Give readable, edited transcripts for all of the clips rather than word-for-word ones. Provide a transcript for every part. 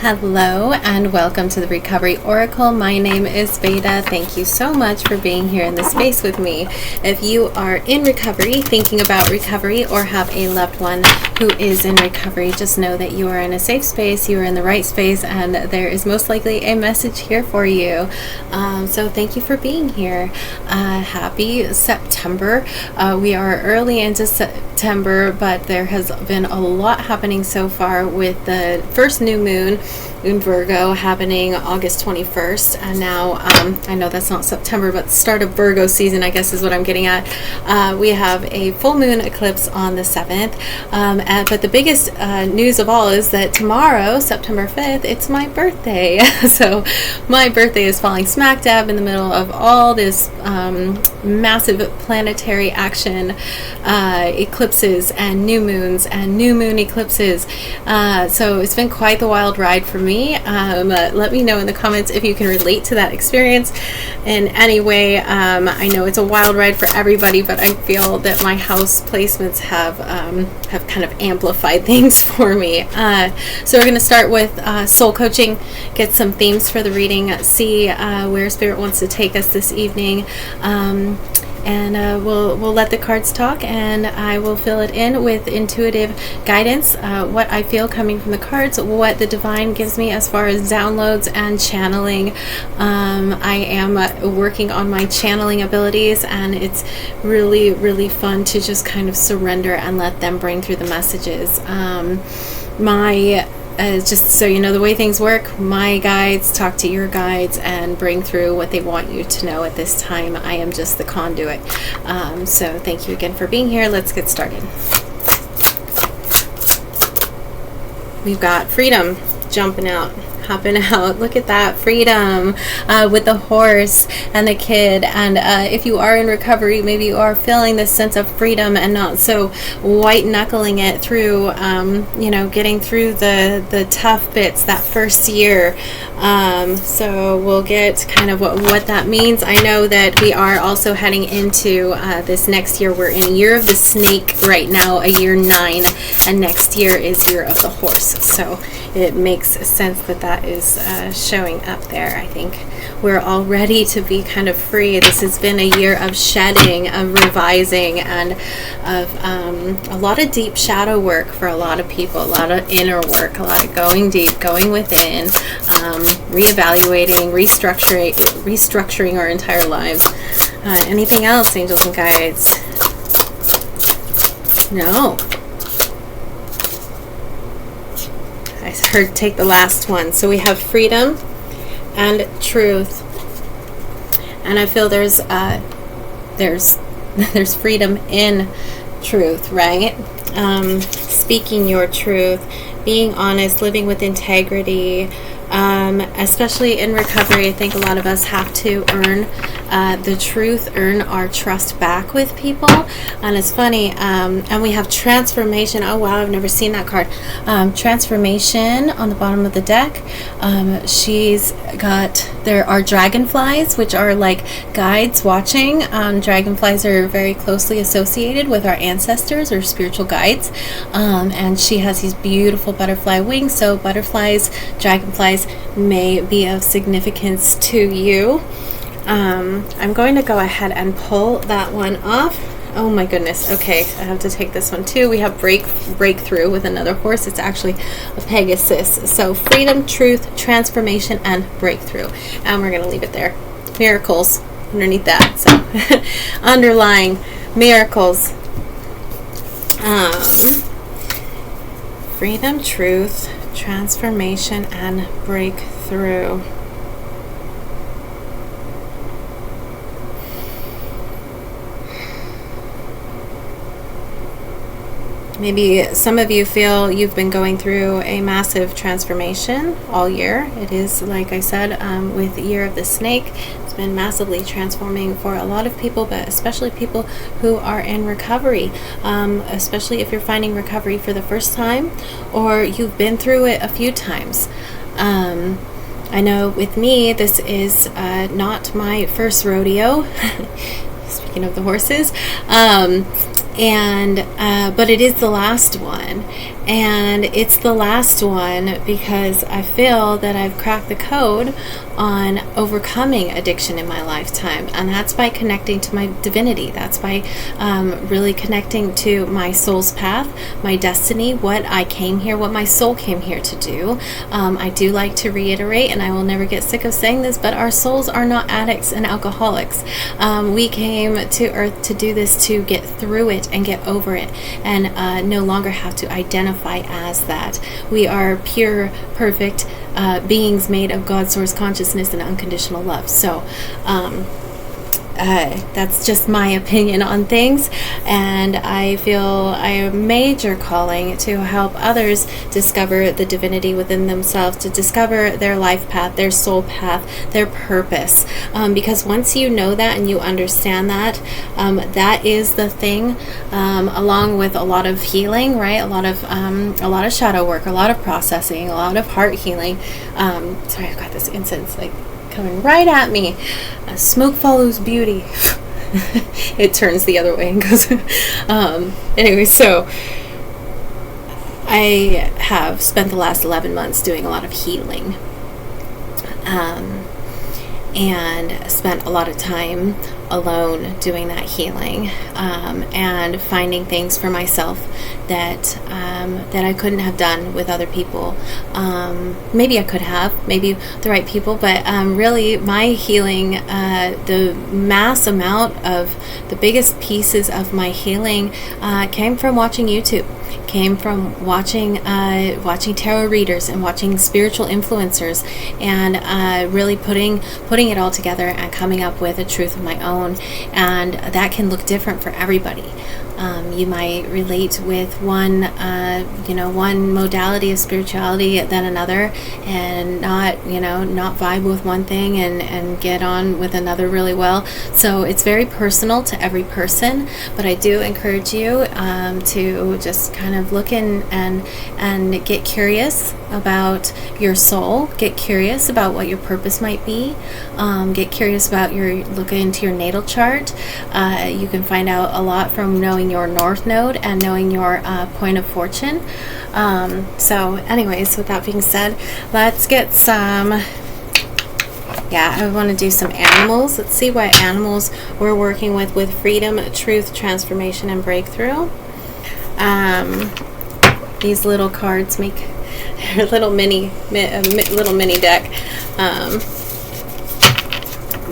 Hello and welcome to the Recovery Oracle. My name is Veda. Thank you so much for being here in this space with me. If you are in recovery, thinking about recovery, or have a loved one who is in recovery, just know that you are in a safe space, you are in the right space, and there is most likely a message here for you. So thank you for being here. Happy September. We are early into September, but there has been a lot happening so far with the first new moon in Virgo happening August 21st, and now I know that's not September, but the start of Virgo season, I guess, is what I'm getting at. We have a full moon eclipse on the 7th, but the biggest news of all is that tomorrow, September 5th, it's my birthday. So my birthday is falling smack dab in the middle of all this massive planetary action, eclipses and new moons and new moon eclipses. So it's been quite the wild ride for me. Let me know in the comments if you can relate to that experience in any way. I know it's a wild ride for everybody, but I feel that my house placements have kind of amplified things for me. So we're going to start with soul coaching, get some themes for the reading, see where Spirit wants to take us this evening. And we'll let the cards talk, and I will fill it in with intuitive guidance, what I feel coming from the cards, what the divine gives me as far as downloads and channeling. I am working on my channeling abilities, and it's really, really fun to just kind of surrender and let them bring through the messages. Just so you know the way things work, my guides talk to your guides and bring through what they want you to know at this time. I am just the conduit. So thank you again for being here. Let's get started. We've got freedom jumping out, hopping out. Look at that, freedom, with the horse and the kid. And if you are in recovery, maybe you are feeling this sense of freedom and not so white knuckling it through, getting through the tough bits that first year. So we'll get kind of what that means. I know that we are also heading into this next year. We're in year of the snake right now, a year 9, and next year is year of the horse. So it makes sense that that is showing up there. I think we're all ready to be kind of free. This has been a year of shedding, of revising, and of a lot of deep shadow work for a lot of people, a lot of inner work, a lot of going deep, going within, reevaluating, restructuring our entire lives. Anything else, angels and guides? No. I heard take the last one. So we have freedom and truth, and I feel there's freedom in truth, right? Speaking your truth, being honest, living with integrity. Especially in recovery, I think a lot of us have to earn the truth, earn our trust back with people. And it's funny, and we have transformation. Oh wow, I've never seen that card. Transformation on the bottom of the deck. There are dragonflies, which are like guides watching. Dragonflies are very closely associated with our ancestors or spiritual guides. And she has these beautiful butterfly wings. So butterflies, dragonflies may be of significance to you. I'm going to go ahead and pull that one off. Oh my goodness. Okay, I have to take this one too. We have breakthrough with another horse. It's actually a Pegasus. So freedom, truth, transformation, and breakthrough. And we're going to leave it there. Miracles underneath that. So underlying miracles. Freedom, truth, transformation, and breakthrough. Maybe some of you feel you've been going through a massive transformation all year. It is, like I said, with the year of the snake, it's been massively transforming for a lot of people, but especially people who are in recovery, especially if you're finding recovery for the first time or you've been through it a few times. I know with me, this is not my first rodeo, speaking of the horses, And but it is the last one, and it's the last one because I feel that I've cracked the code on overcoming addiction in my lifetime, and that's by connecting to my divinity. That's by really connecting to my soul's path, my destiny, what I came here, what my soul came here to do. I do like to reiterate, and I will never get sick of saying this, but our souls are not addicts and alcoholics. We came to earth to do this, to get through it and get over it, and no longer have to identify as that. We are pure, perfect beings made of God's source consciousness and unconditional love. So that's just my opinion on things, and I feel I have a major calling to help others discover the divinity within themselves, to discover their life path, their soul path, their purpose, because once you know that and you understand that, that is the thing, along with a lot of healing, right? A lot of shadow work, a lot of processing, a lot of heart healing. Sorry, I've got this incense like coming right at me. Smoke follows beauty. It turns the other way and goes. Anyway, so I have spent the last 11 months doing a lot of healing, and spent a lot of time alone doing that healing, and finding things for myself that I couldn't have done with other people. Maybe I could have, maybe the right people, but really my healing, the mass amount of the biggest pieces of my healing came from watching YouTube, came from watching tarot readers and watching spiritual influencers, and really putting it all together and coming up with a truth of my own. And that can look different for everybody. You might relate with one modality of spirituality than another, and not vibe with one thing and get on with another really well. So it's very personal to every person, but I do encourage you to just kind of look in and get curious about your soul, get curious about what your purpose might be, get curious about looking into your natal chart. You can find out a lot from knowing your north node and knowing your point of fortune. So anyways, with that being said, let's get some, I want to do some animals. Let's see what animals we're working with freedom, truth, transformation, and breakthrough. These little cards make a little mini deck,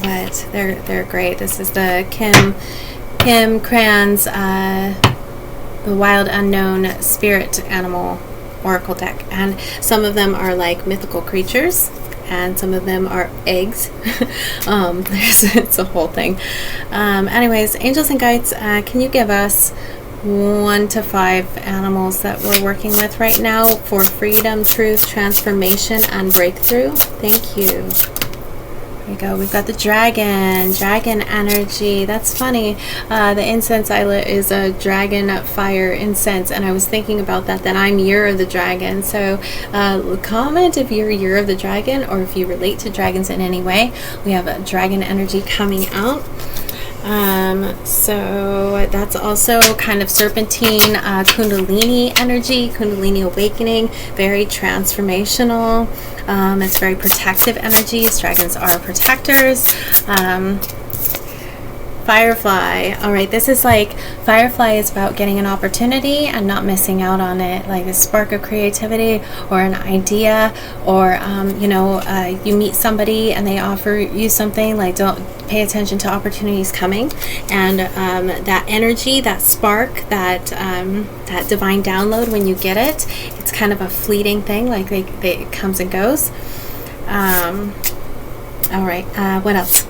but they're great. This is the Kim Cran's the Wild Unknown Spirit Animal Oracle deck, and some of them are like mythical creatures, and some of them are eggs. It's a whole thing. Anyways, angels and guides, can you give us 1 to 5 animals that we're working with right now for freedom, truth, transformation, and breakthrough? Thank you. There we go. We've got the dragon energy. That's funny. The incense I lit is a dragon fire incense, and I was thinking about that I'm year of the dragon. So comment if you're year of the dragon, or if you relate to dragons in any way. We have a dragon energy coming out. So that's also kind of serpentine, kundalini energy, kundalini awakening, very transformational. It's very protective energies. Dragons are protectors. Firefly. All right, this is like, Firefly is about getting an opportunity and not missing out on it, like a spark of creativity or an idea, or you meet somebody and they offer you something, like don't pay attention to opportunities coming, and that energy, that spark, that divine download, when you get it, it's kind of a fleeting thing, like it comes and goes. All right, what else?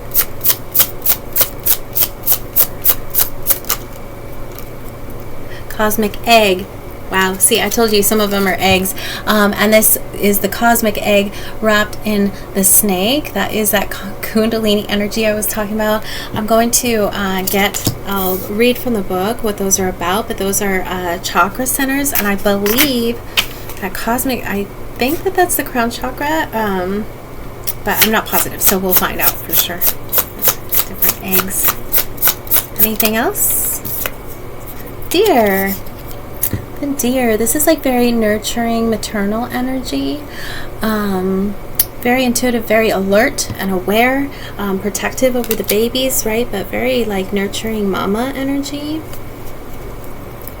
Cosmic egg. Wow, see, I told you some of them are eggs. And this is the cosmic egg wrapped in the snake. That is that kundalini energy I was talking about. I'm going to I'll read from the book what those are about, but those are chakra centers, and I believe that cosmic, I think that's the crown chakra, but I'm not positive, so we'll find out for sure. Different eggs. Anything else? deer. The deer. This is like very nurturing, maternal energy. Very intuitive, very alert and aware, protective over the babies, right? But very like nurturing mama energy.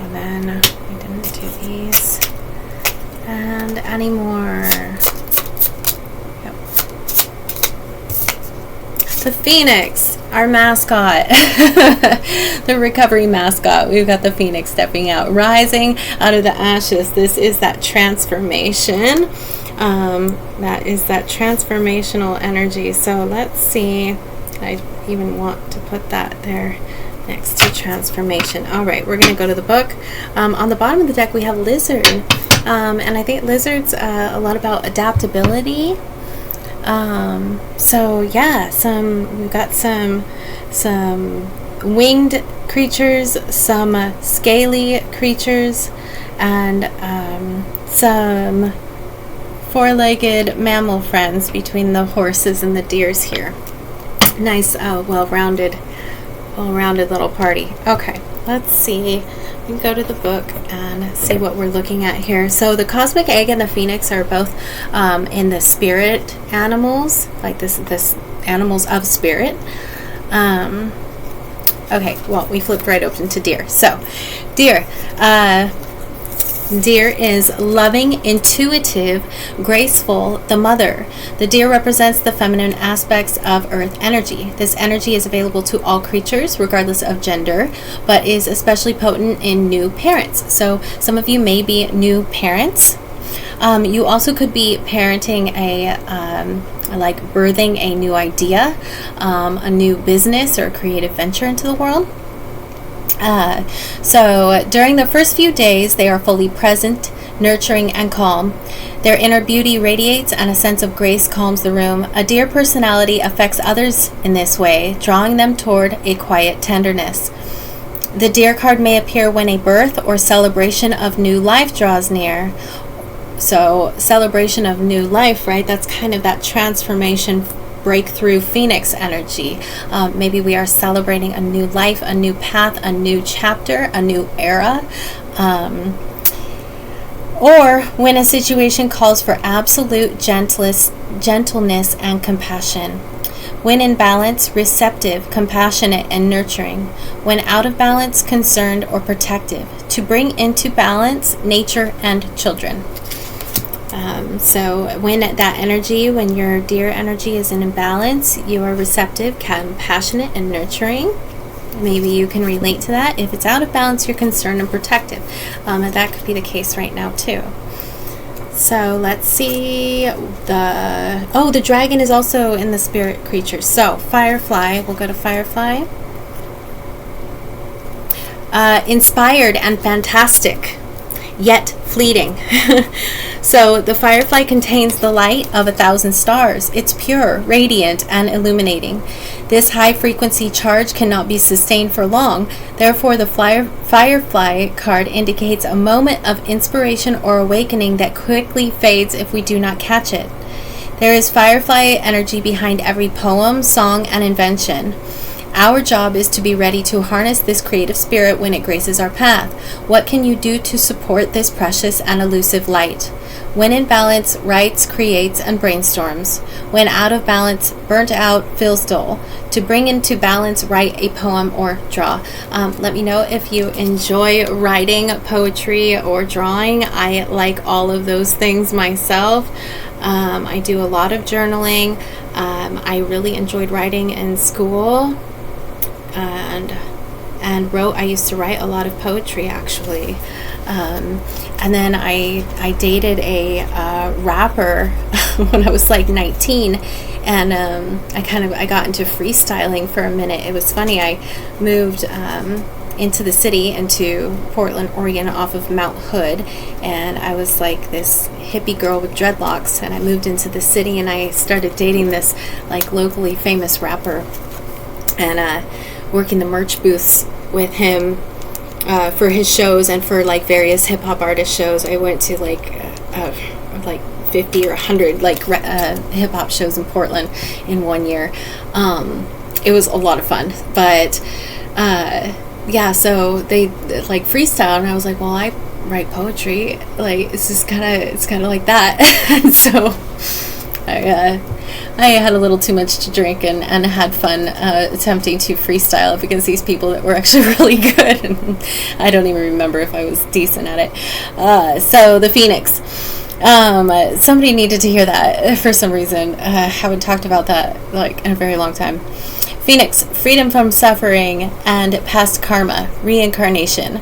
And then we didn't do these. And any more. Yep. The phoenix, our mascot. The recovery mascot. We've got the phoenix stepping out, rising out of the ashes. This is that transformation. That is that transformational energy. So let's see. I even want to put that there next to transformation. All right, we're going to go to the book. On the bottom of the deck, we have lizard. And I think lizard's a lot about adaptability. So yeah, we've got some winged creatures, some scaly creatures, and some four-legged mammal friends between the horses and the deers here. Nice, well-rounded little party. Okay, let's see. We can go to the book and see what we're looking at here. So the cosmic egg and the phoenix are both in the spirit animals, like this animals of spirit. Okay, well, we flipped right open to deer. So, deer. Deer is loving, intuitive, graceful, the mother. The deer represents the feminine aspects of earth energy. This energy is available to all creatures, regardless of gender, but is especially potent in new parents. So some of you may be new parents. You also could be parenting like birthing a new idea, a new business or a creative venture into the world. So during the first few days, they are fully present, nurturing, and calm. Their inner beauty radiates and a sense of grace calms the room. A deer personality affects others in this way, drawing them toward a quiet tenderness. The deer card may appear when a birth or celebration of new life draws near. So celebration of new life, right? That's kind of that transformation, breakthrough phoenix energy. Maybe we are celebrating a new life, a new path, a new chapter, a new era. Or when a situation calls for absolute gentleness and compassion. When in balance, receptive, compassionate, and nurturing. When out of balance, concerned or protective. To bring into balance nature and children. So when that energy, when your deer energy is in imbalance, you are receptive, compassionate, and nurturing. Maybe you can relate to that. If it's out of balance, you're concerned and protective. And that could be the case right now too. So let's see. The dragon is also in the spirit creatures. So firefly, we'll go to firefly. Inspired and fantastic, yet fleeting. So the firefly contains the light of 1,000 stars. It's pure, radiant, and illuminating. This high frequency charge cannot be sustained for long. Therefore, the firefly card indicates a moment of inspiration or awakening that quickly fades if we do not catch it. There is firefly energy behind every poem, song, and invention. Our job is to be ready to harness this creative spirit when it graces our path. What can you do to support this precious and elusive light? When in balance, writes, creates, and brainstorms. When out of balance, burnt out, feels dull. To bring into balance, write a poem or draw. Let me know if you enjoy writing, poetry, or drawing. I like all of those things myself. I do a lot of journaling. I really enjoyed writing in school. And I used to write a lot of poetry actually. And then I dated a rapper when I was like 19, and I got into freestyling for a minute. It was funny. I moved into the city, into Portland, Oregon, off of Mount Hood, and I was like this hippie girl with dreadlocks, and I moved into the city and I started dating this like locally famous rapper, and working the merch booths with him for his shows and for like various hip-hop artist shows. I went to like 50 or 100 like hip-hop shows in Portland in one year. It was a lot of fun, but yeah, so they like freestyle, and I was like, well, I write poetry. Like, it's kind of like that. And so I had a little too much to drink and had fun attempting to freestyle up against these people that were actually really good. And I don't even remember if I was decent at it. So the Phoenix. Somebody needed to hear that for some reason. I haven't talked about that like in a very long time. Phoenix, freedom from suffering and past karma, reincarnation.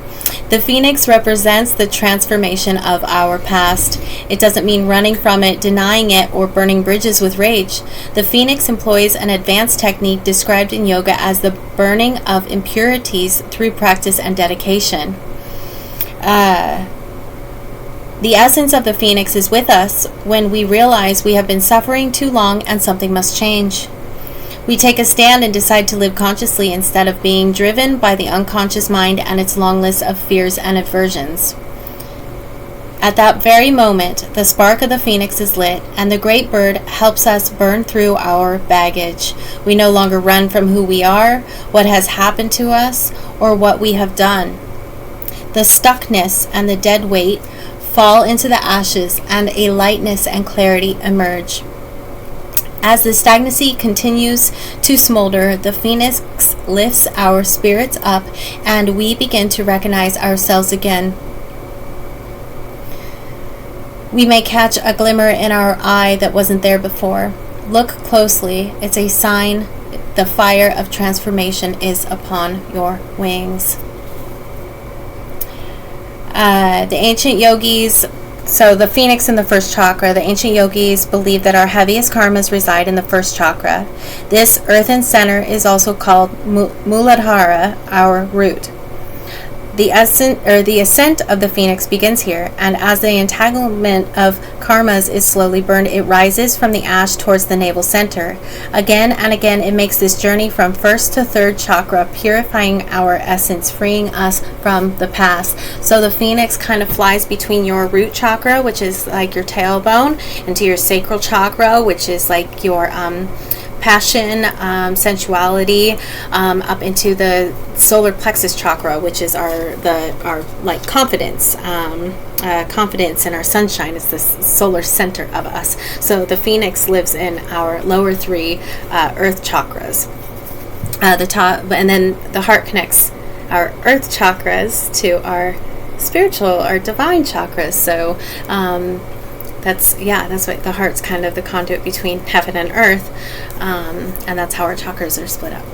The Phoenix represents the transformation of our past. It doesn't mean running from it, denying it, or burning bridges with rage. The Phoenix employs an advanced technique described in yoga as the burning of impurities through practice and dedication. The essence of the Phoenix is with us when we realize we have been suffering too long and something must change. We take a stand and decide to live consciously instead of being driven by the unconscious mind and its long list of fears and aversions. At that very moment, the spark of the Phoenix is lit, and the great bird helps us burn through our baggage. We no longer run from who we are, what has happened to us, or what we have done. The stuckness and the dead weight fall into the ashes, and a lightness and clarity emerge. As the stagnancy continues to smolder, the Phoenix lifts our spirits up, and we begin to recognize ourselves again. We may catch a glimmer in our eye that wasn't there before. Look closely. It's a sign the fire of transformation is upon your wings. The ancient yogis, so the Phoenix in the first chakra, the ancient yogis believe that our heaviest karmas reside in the first chakra. This earthen center is also called Muladhara, our root. The ascent of the Phoenix begins here, and as the entanglement of karmas is slowly burned, it rises from the ash towards the navel center. Again and again, it makes this journey from first to third chakra, purifying our essence, freeing us from the past. So the Phoenix kind of flies between your root chakra, which is like your tailbone, into your sacral chakra, which is like your passion, sensuality, up into the solar plexus chakra, which is our like confidence, confidence and our sunshine is the solar center of us. So the Phoenix lives in our lower three earth chakras. The top, and then the heart connects our earth chakras to our spiritual, our divine chakras. So that's what the heart's kind of the conduit between heaven and earth, and that's how our chakras are split up.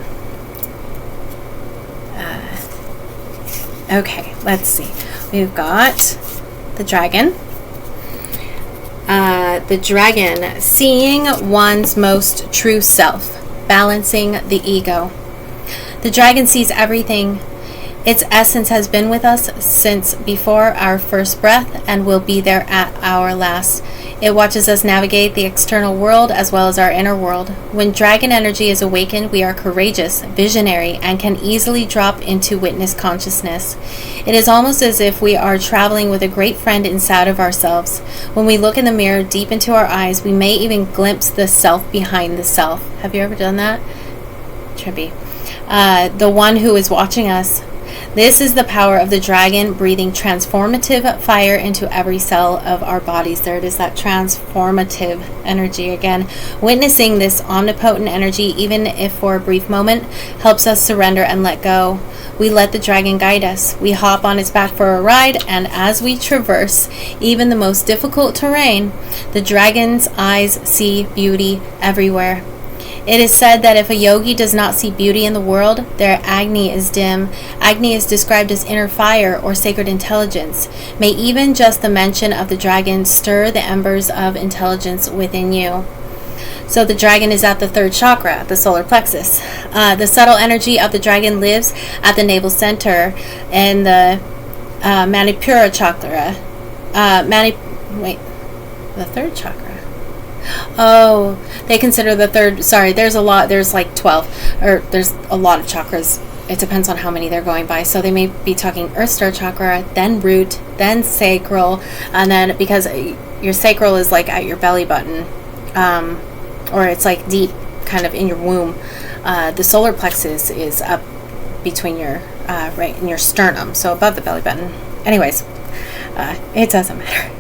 Okay, let's see. We've got the dragon. The dragon, seeing one's most true self, balancing the ego. The dragon sees everything. Its essence has been with us since before our first breath and will be there at our last. It watches us navigate the external world as well as our inner world. When dragon energy is awakened, we are courageous, visionary, and can easily drop into witness consciousness. It is almost as if we are traveling with a great friend inside of ourselves. When we look in the mirror deep into our eyes, we may even glimpse the self behind the self. Have you ever done that? Trippy. The one who is watching us. This is the power of the dragon, breathing transformative fire into every cell of our bodies. There it is, that transformative energy again. Witnessing this omnipotent energy, even if for a brief moment, helps us surrender and let go. We let the dragon guide us. We hop on its back for a ride, and as we traverse even the most difficult terrain, the dragon's eyes see beauty everywhere. It is said that if a yogi does not see beauty in the world, their Agni is dim. Agni is described as inner fire or sacred intelligence. May even just the mention of the dragon stir the embers of intelligence within you. So the dragon is at the third chakra, the solar plexus. The subtle energy of the dragon lives at the navel center in the Manipura chakra. The third chakra. Oh, they consider the third, sorry, there's like 12, or there's a lot of chakras. It depends on how many they're going by. So they may be talking earth star chakra, then root, then sacral, and then because your sacral is like at your belly button, or it's like deep kind of in your womb, the solar plexus is up between your right in your sternum, so above the belly button. Anyways, it doesn't matter.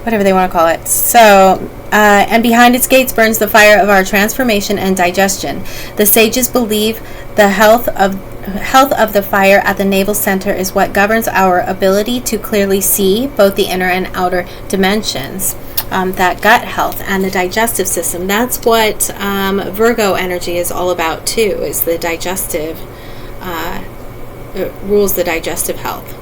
Whatever they want to call it. So, and behind its gates burns the fire of our transformation and digestion. The sages believe the health of the fire at the navel center is what governs our ability to clearly see both the inner and outer dimensions. That gut health and the digestive system. That's what Virgo energy is all about too, is the digestive, it rules the digestive health.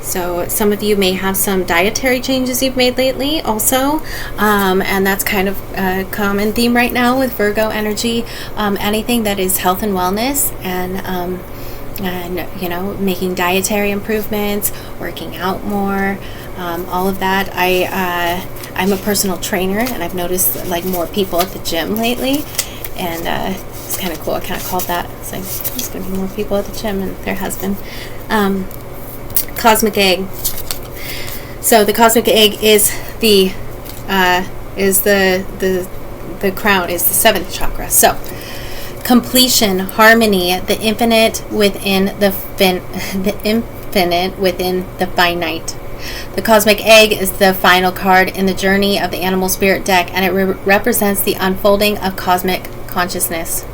So some of you may have some dietary changes you've made lately also, and that's kind of a common theme right now with Virgo energy. Anything that is health and wellness, and you know, making dietary improvements, working out more, all of that. I'm a personal trainer, and I've noticed like more people at the gym lately, and it's kind of cool. I kind of called that. It's like there's going to be more people at the gym, and there has been. Cosmic egg. So the cosmic egg is the crown, is the seventh chakra. So completion, harmony, the infinite within the infinite within the finite. The cosmic egg is the final card in the journey of the animal spirit deck, and it represents the unfolding of cosmic consciousness.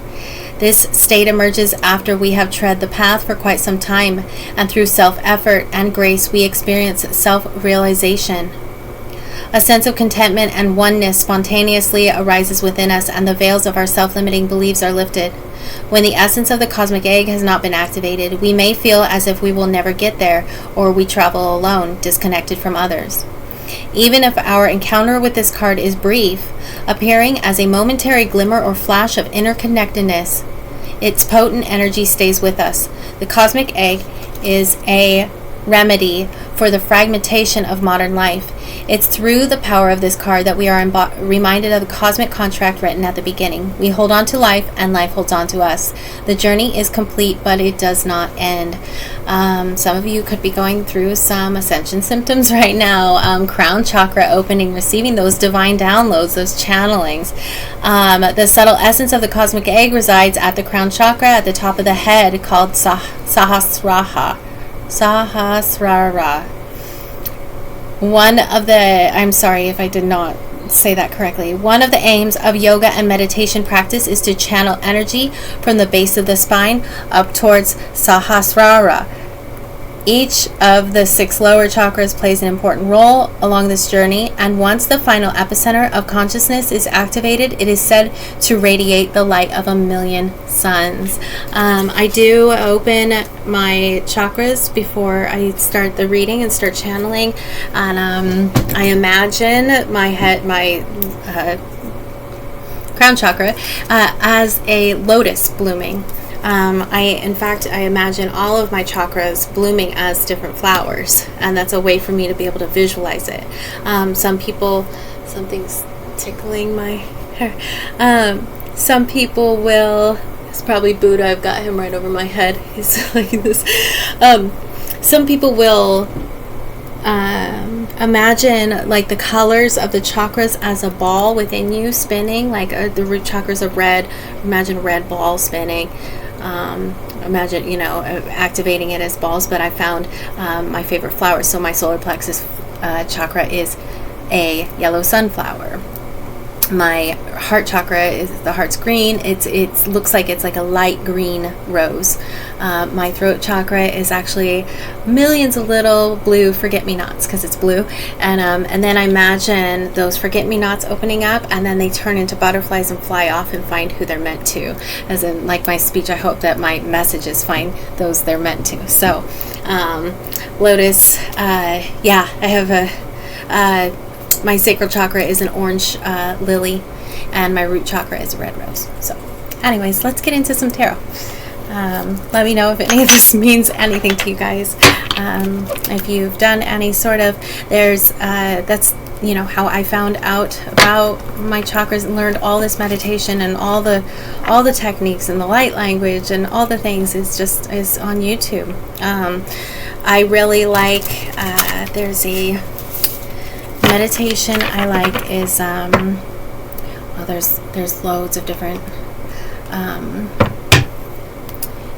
This state emerges after we have tread the path for quite some time, and through self-effort and grace we experience self-realization. A sense of contentment and oneness spontaneously arises within us, and the veils of our self-limiting beliefs are lifted. When the essence of the cosmic egg has not been activated, we may feel as if we will never get there, or we travel alone, disconnected from others. Even if our encounter with this card is brief, appearing as a momentary glimmer or flash of interconnectedness, its potent energy stays with us. The cosmic egg is a remedy for the fragmentation of modern life. It's through the power of this card that we are reminded of the cosmic contract written at the beginning. We hold on to life, and life holds on to us. The journey is complete, but it does not end. Some of you could be going through some ascension symptoms right now. Crown chakra opening, receiving those divine downloads, those channelings. The subtle essence of the cosmic egg resides at the crown chakra at the top of the head, called Sahasrara. One of the, I'm sorry if I did not say that correctly. One of the aims of yoga and meditation practice is to channel energy from the base of the spine up towards Sahasrara. Each of the 6 lower chakras plays an important role along this journey, and once the final epicenter of consciousness is activated, it is said to radiate the light of 1,000,000 suns. I do open my chakras before I start the reading and start channeling, and I imagine my crown chakra as a lotus blooming. I imagine all of my chakras blooming as different flowers, and that's a way for me to be able to visualize it. Something's tickling my hair. Some people will, it's probably Buddha, I've got him right over my head. He's like this. Some people will imagine like the colors of the chakras as a ball within you spinning, like the root chakras are red. Imagine a red ball spinning. Imagine, activating it as balls. But I found my favorite flower. So my solar plexus chakra is a yellow sunflower. My heart chakra is, the heart's green. It looks like it's like a light green rose. My throat chakra is actually millions of little blue forget-me-nots, because it's blue. And then I imagine those forget-me-nots opening up, and then they turn into butterflies and fly off and find who they're meant to. As in, like my speech, I hope that my messages find those they're meant to. So, lotus, I have my sacral chakra is an orange lily, and my root chakra is a red rose. So anyways, let's get into some tarot. Let me know if any of this means anything to you guys. If you've done any sort of, that's how I found out about my chakras and learned all this meditation and all the techniques and the light language and all the things is on YouTube. I really like, there's a meditation I like is there's loads of different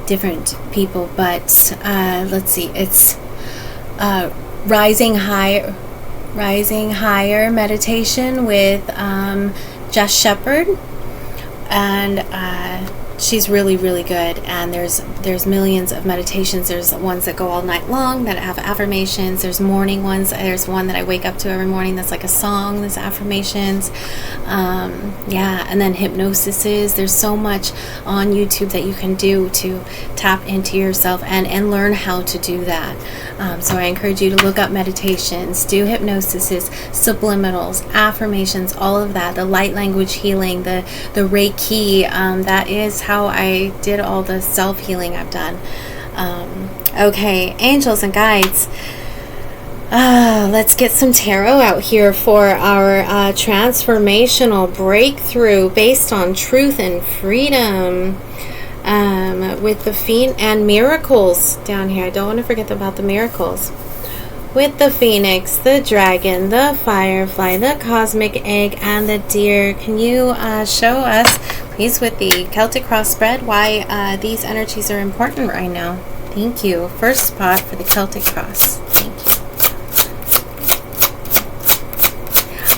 different people, but let's see, it's rising higher meditation with Jess Shepherd, and she's really, really good. And there's millions of meditations. There's ones that go all night long that have affirmations. There's morning ones. There's one that I wake up to every morning that's like a song. There's affirmations. Yeah, and then hypnosis. There's so much on YouTube that you can do to tap into yourself and learn how to do that. So I encourage you to look up meditations, do hypnosis, subliminals, affirmations, all of that, the light language healing, the Reiki. That is how I did all the self-healing I've done. Okay, angels and guides. Let's get some tarot out here for our transformational breakthrough based on truth and freedom. With the Phoenix and miracles down here. I don't want to forget about the miracles. With the Phoenix, the Dragon, the Firefly, the Cosmic Egg, and the Deer. Can you show us, please, with the Celtic cross spread, why these energies are important right now? Thank you. First spot for the Celtic cross. Thank you.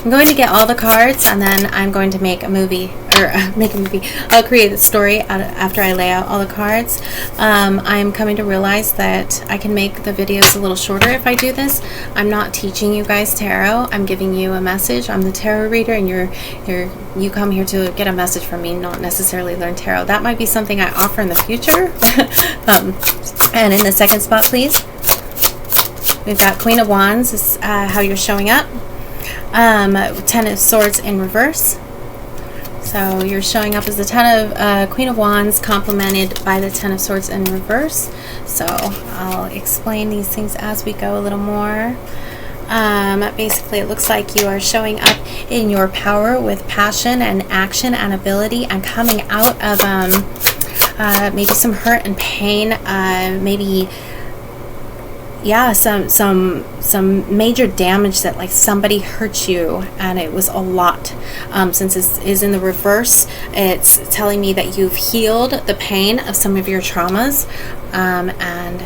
I'm going to get all the cards, and then I'm going to make a movie. I'll create a story after I lay out all the cards. I'm coming to realize that I can make the videos a little shorter if I do this. I'm not teaching you guys tarot. I'm giving you a message. I'm the tarot reader, and you come here to get a message from me, not necessarily learn tarot. That might be something I offer in the future. And in the second spot, please, we've got Queen of Wands. This is how you're showing up. Ten of Swords in reverse. So you're showing up as the Queen of Wands, complemented by the Ten of Swords in reverse. So I'll explain these things as we go a little more. Basically, it looks like you are showing up in your power with passion and action and ability, and coming out of maybe some hurt and pain, maybe. Yeah, some major damage that like somebody hurt you, and it was a lot. Since this is in the reverse, it's telling me that you've healed the pain of some of your traumas, and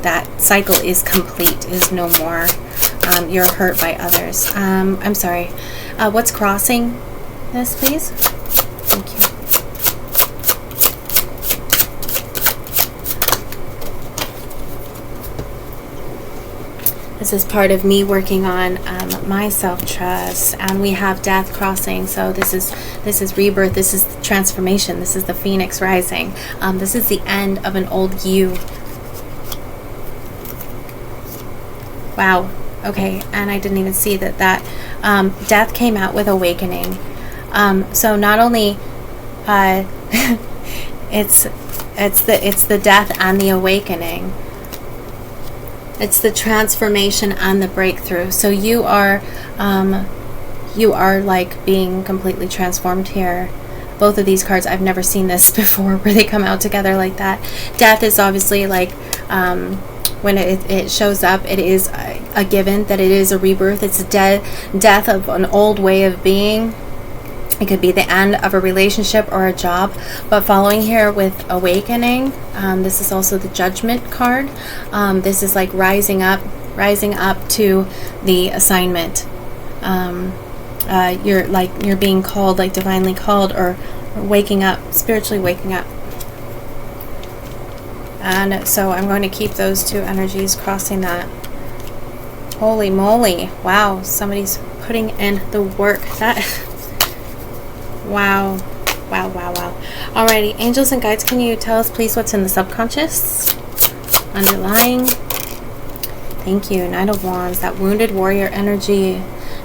that cycle is complete, is no more. You're hurt by others. I'm sorry. What's crossing this, please? Thank you. This is part of me working on my self-trust, and we have death crossing. So this is rebirth. This is transformation. This is the Phoenix rising. This is the end of an old you. Wow. Okay, and I didn't even see that death came out with awakening. So not only it's the death and the awakening. It's the transformation and the breakthrough. So you are like being completely transformed here. Both of these cards, I've never seen this before, where they come out together like that. Death is obviously like, when it shows up, it is a given that it is a rebirth. It's a death of an old way of being. It could be the end of a relationship or a job. But following here with awakening, this is also the Judgment card. This is like rising up to the assignment. You're being called, like divinely called, or waking up, spiritually waking up. And so I'm going to keep those two energies crossing that. Holy moly. Wow, somebody's putting in the work. Wow. Alrighty, angels and guides, can you tell us please what's in the subconscious? Underlying. Thank you. Knight of Wands, that wounded warrior energy,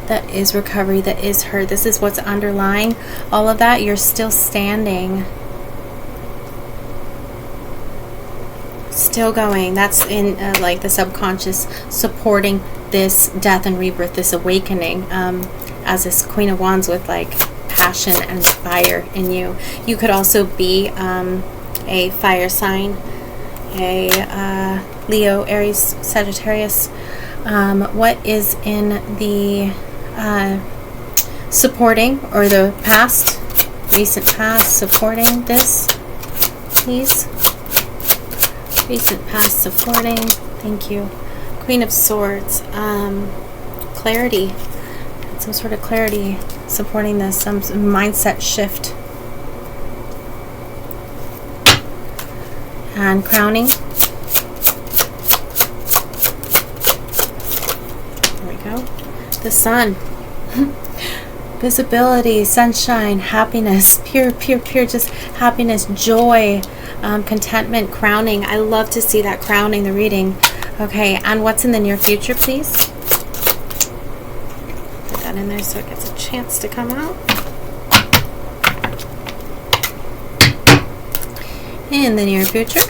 that is recovery, that is hurt. This is what's underlying all of that. You're still standing. Still going. That's in like the subconscious, supporting this death and rebirth, this awakening, as this Queen of Wands with like passion and fire in you. You could also be a fire sign, a Leo, Aries, Sagittarius. What is in the supporting, or the past, recent past, supporting this, please? Recent past supporting. Thank you. Queen of Swords. Clarity. Some sort of clarity supporting this. Some mindset shift. And crowning. There we go. The Sun. Visibility, sunshine, happiness, pure, just happiness, joy, contentment, crowning. I love to see that crowning, the reading. Okay, and what's in the near future, please? Put that in there so it gets a chance to come out. In the near future.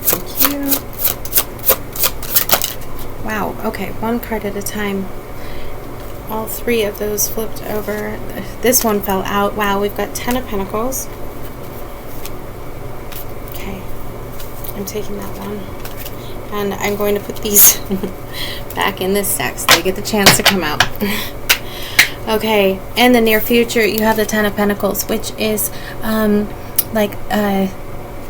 Thank you. Wow, okay, one card at a time. All three of those flipped over. This one fell out. Wow, we've got 10 of Pentacles. Okay, I'm taking that one. And I'm going to put these back in this deck so they get the chance to come out. Okay, in the near future, you have the 10 of Pentacles, which is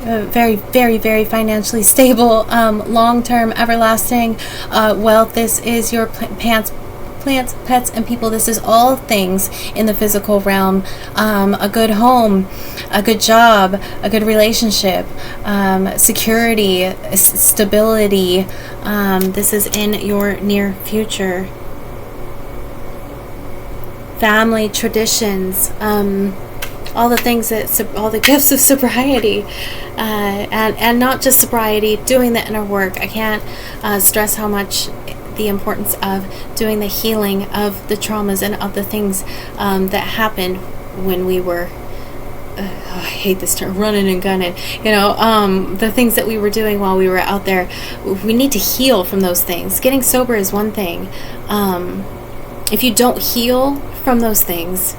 very, very financially stable, long-term, everlasting wealth. This is your plants, pets, and people. This is all things in the physical realm. A good home, a good job, a good relationship, security, stability. This is in your near future. Family, traditions, all the things that, all the gifts of sobriety, and not just sobriety, doing the inner work. I can't stress how much the importance of doing the healing of the traumas and of the things that happened when we were I hate this term, running and gunning, you know, the things that we were doing while we were out there. We need to heal from those things. Getting sober is one thing. If you don't heal from those things,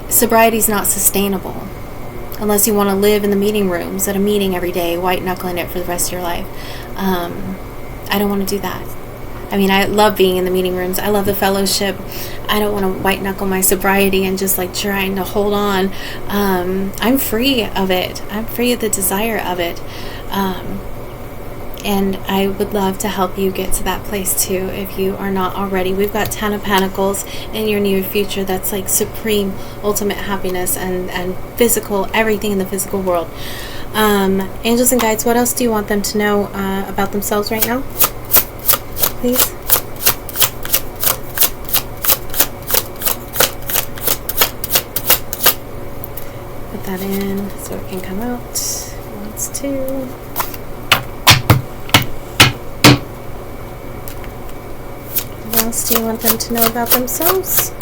sobriety is not sustainable unless you want to live in the meeting rooms at a meeting every day, white knuckling it for the rest of your life. I don't want to do that. I mean, I love being in the meeting rooms. I love the fellowship. I don't want to white knuckle my sobriety and just like trying to hold on. I'm free of it. I'm free of the desire of it. And I would love to help you get to that place too if you are not already. We've got 10 of Pentacles in your near future. That's like supreme, ultimate happiness and physical, everything in the physical world. Angels and guides, what else do you want them to know about themselves right now? Please. Put that in so it can come out. Wants to. What else do you want them to know about themselves?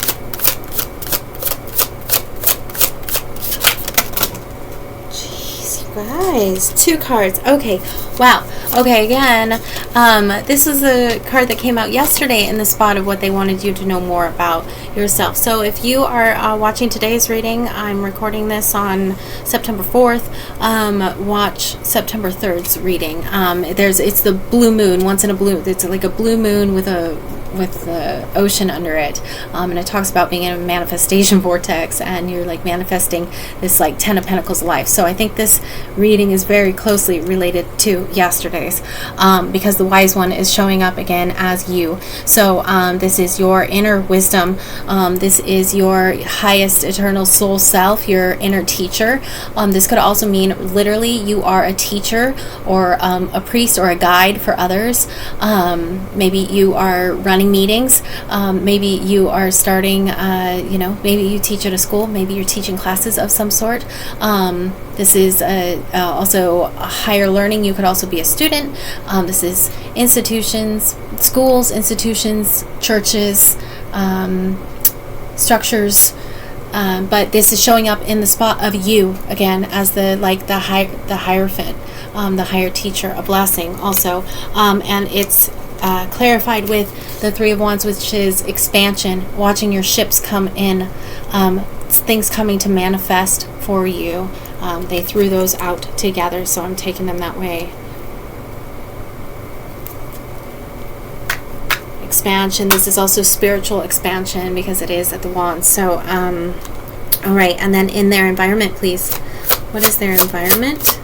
Guys, 2 cards. Okay, wow. Okay, again, this is a card that came out yesterday in the spot of what they wanted you to know more about yourself. So if you are watching today's reading, I'm recording this on September 4th. Watch September 3rd's reading. It's the blue moon, once in a blue. It's like a blue moon with the ocean under it, and it talks about being in a manifestation vortex, and you're like manifesting this like 10 of Pentacles life. So I think this reading is very closely related to yesterday's, because the wise one is showing up again as you. So this is your inner wisdom. This is your highest eternal soul self, your inner teacher. This could also mean literally you are a teacher or a priest or a guide for others. Maybe you are running meetings, maybe you are starting, maybe you teach at a school, maybe you're teaching classes of some sort. This is also a higher learning. You could also be a student. This is institutions, schools, institutions, churches, structures, but this is showing up in the spot of you again as the hierophant, the higher teacher, a blessing also, and it's clarified with the 3 of Wands, which is expansion, watching your ships come in, things coming to manifest for you. They threw those out together, so I'm taking them that way. Expansion. This is also spiritual expansion because it is at the Wands. So, all right, and then in their environment, please. What is their environment?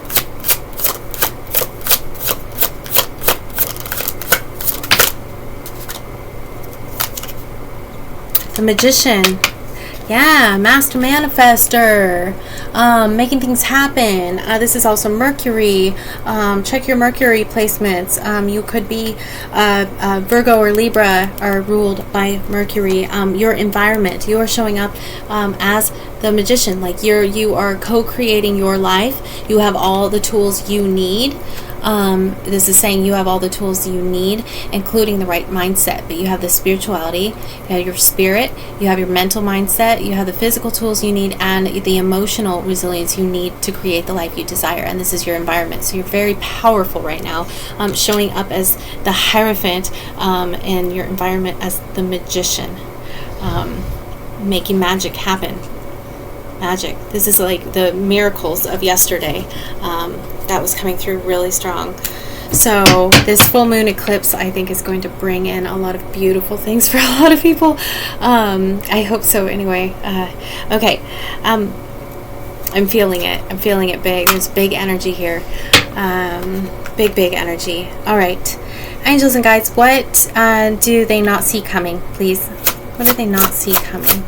The Magician. Yeah, Master Manifester, making things happen. This is also Mercury. Check your Mercury placements. You could be Virgo or Libra are ruled by Mercury. Your environment. You are showing up as the Magician. Like you are co-creating your life. You have all the tools you need. This is saying you have all the tools you need, including the right mindset. But you have the spirituality, you have your spirit, you have your mental mindset, you have the physical tools you need, and the emotional resilience you need to create the life you desire. And this is your environment. So you're very powerful right now, showing up as the Hierophant, and your environment as the Magician, making magic happen. Magic. This is like the miracles of yesterday. That was coming through really strong. So this full moon eclipse, I think, is going to bring in a lot of beautiful things for a lot of people. I hope so anyway. Okay. I'm feeling it. I'm feeling it big. There's big energy here. Big energy. All right. Angels and guides, what do they not see coming, please? What do they not see coming?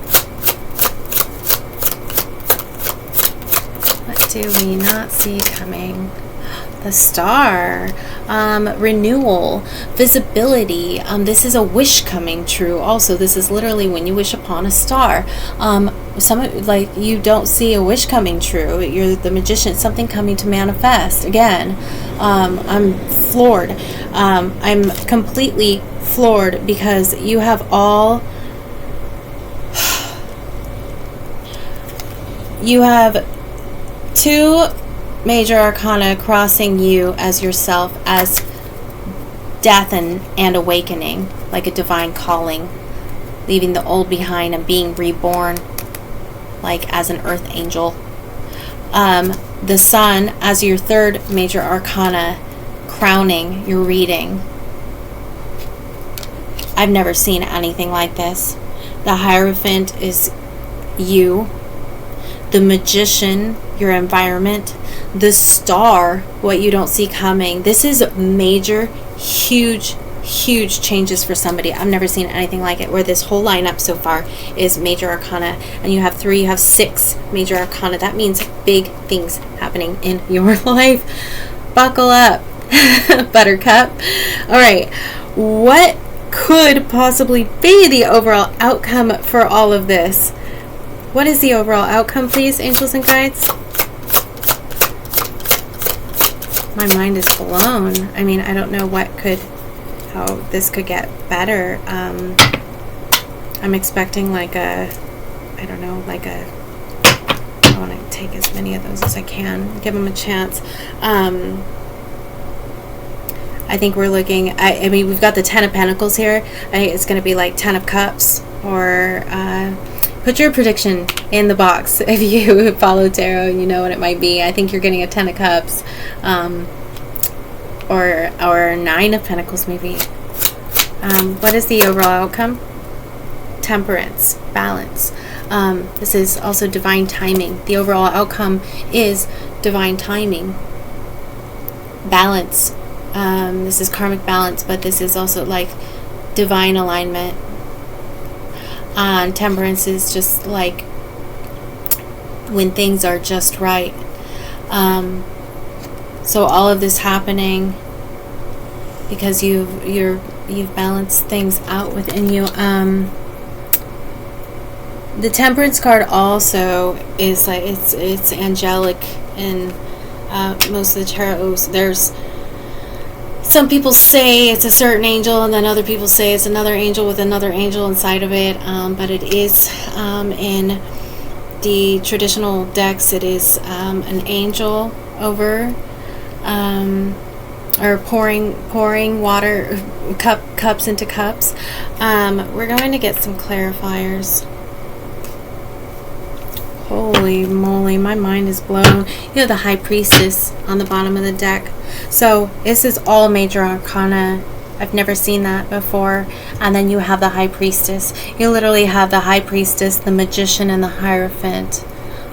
Do we not see coming? The Star. Renewal, visibility. This is a wish coming true. Also, this is literally when you wish upon a star. Like you don't see a wish coming true. You're the Magician. Something coming to manifest. Again, I'm floored. I'm completely floored because you have all. You have 2 major arcana crossing you as yourself as death and awakening, like a divine calling, leaving the old behind and being reborn, like as an earth angel. The Sun as your 3rd major arcana, crowning your reading. I've never seen anything like this. The Hierophant is you. The Magician, your environment. The Star, what you don't see coming. This is major, huge changes for somebody. I've never seen anything like it, where this whole lineup so far is major arcana, and you have 3, you have 6 major arcana. That means big things happening in your life. Buckle up, Buttercup. All right, what could possibly be the overall outcome for all of this? What is the overall outcome, please, angels and guides? My mind is blown. I mean, I don't know how this could get better. I'm expecting like I want to take as many of those as I can, give them a chance. I think we're looking, I mean, we've got the 10 of Pentacles here. I think it's going to be like 10 of Cups, or put your prediction in the box if you follow tarot. You know what it might be. I think you're getting a 10 of Cups, or 9 of Pentacles maybe. What is the overall outcome? Temperance, balance. This is also divine timing. The overall outcome is divine timing. Balance. This is karmic balance, but this is also like divine alignment. Temperance is just like when things are just right. So all of this happening because you've balanced things out within you. The Temperance card also is like it's angelic in most of the tarots. There's some people say it's a certain angel, and then other people say it's another angel with another angel inside of it. But it is in the traditional decks, it is an angel over, or pouring water, cups into cups. We're going to get some clarifiers. Holy moly, my mind is blown. You have the High Priestess on the bottom of the deck. So this is all major arcana. I've never seen that before. And then you have the High Priestess. You literally have the High Priestess, the Magician, and the Hierophant.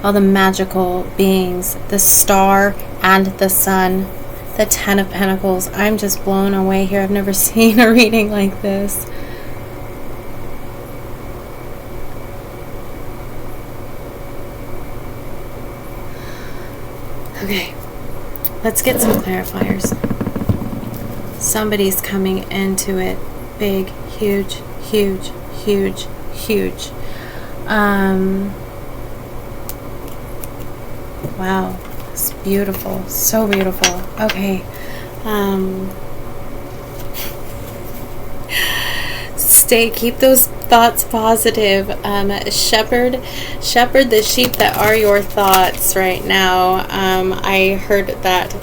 All the magical beings. The Star and the Sun. The 10 of Pentacles. I'm just blown away here. I've never seen a reading like this. Okay, let's get some clarifiers. Somebody's coming into it big, huge, huge, huge, huge. Wow, it's beautiful, so beautiful. Okay. Keep those thoughts positive. Shepherd the sheep that are your thoughts right now. I heard that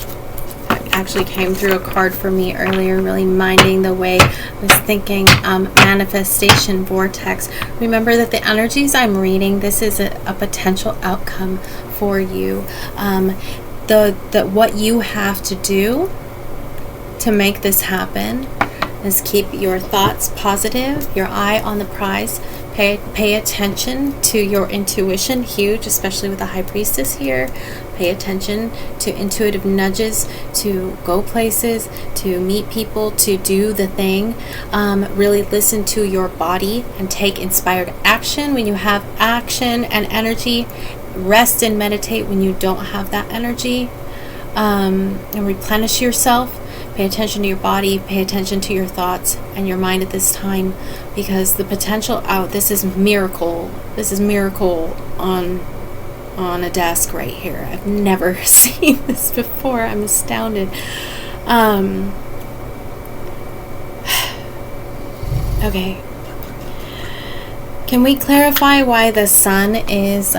actually came through a card for me earlier, really minding the way I was thinking. Manifestation vortex. Remember that the energies I'm reading, this is a potential outcome for you. What you have to do to make this happen is keep your thoughts positive, your eye on the prize, pay attention to your intuition, huge, especially with the High Priestess here. Pay attention to intuitive nudges, to go places, to meet people, to do the thing. Really listen to your body and take inspired action when you have action and energy. Rest and meditate when you don't have that energy. And replenish yourself. Pay attention to your body, pay attention to your thoughts and your mind at this time, because the potential out, this is miracle. This is miracle on a desk right here. I've never seen this before. I'm astounded. Okay. Can we clarify why the sun is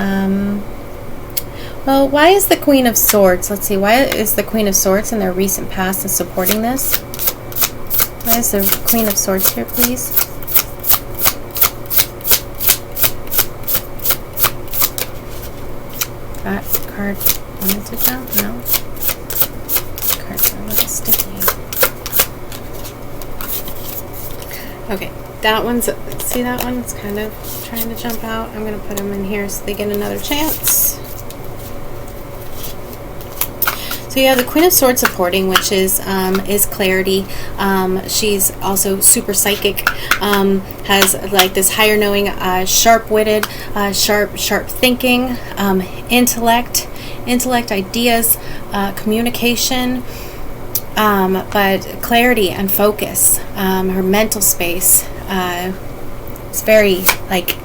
well, why is the Queen of Swords? Let's see. Why is the Queen of Swords in their recent past is supporting this? Why is the Queen of Swords here, please? That card wanted to jump? No. Cards are a little sticky. Okay. That one's, see that one? It's kind of trying to jump out. I'm going to put them in here so they get another chance. So you have the Queen of Swords supporting, which is clarity. She's also super psychic, has like this higher knowing, sharp-witted, sharp thinking, intellect, ideas, communication, but clarity and focus. Her mental space is very like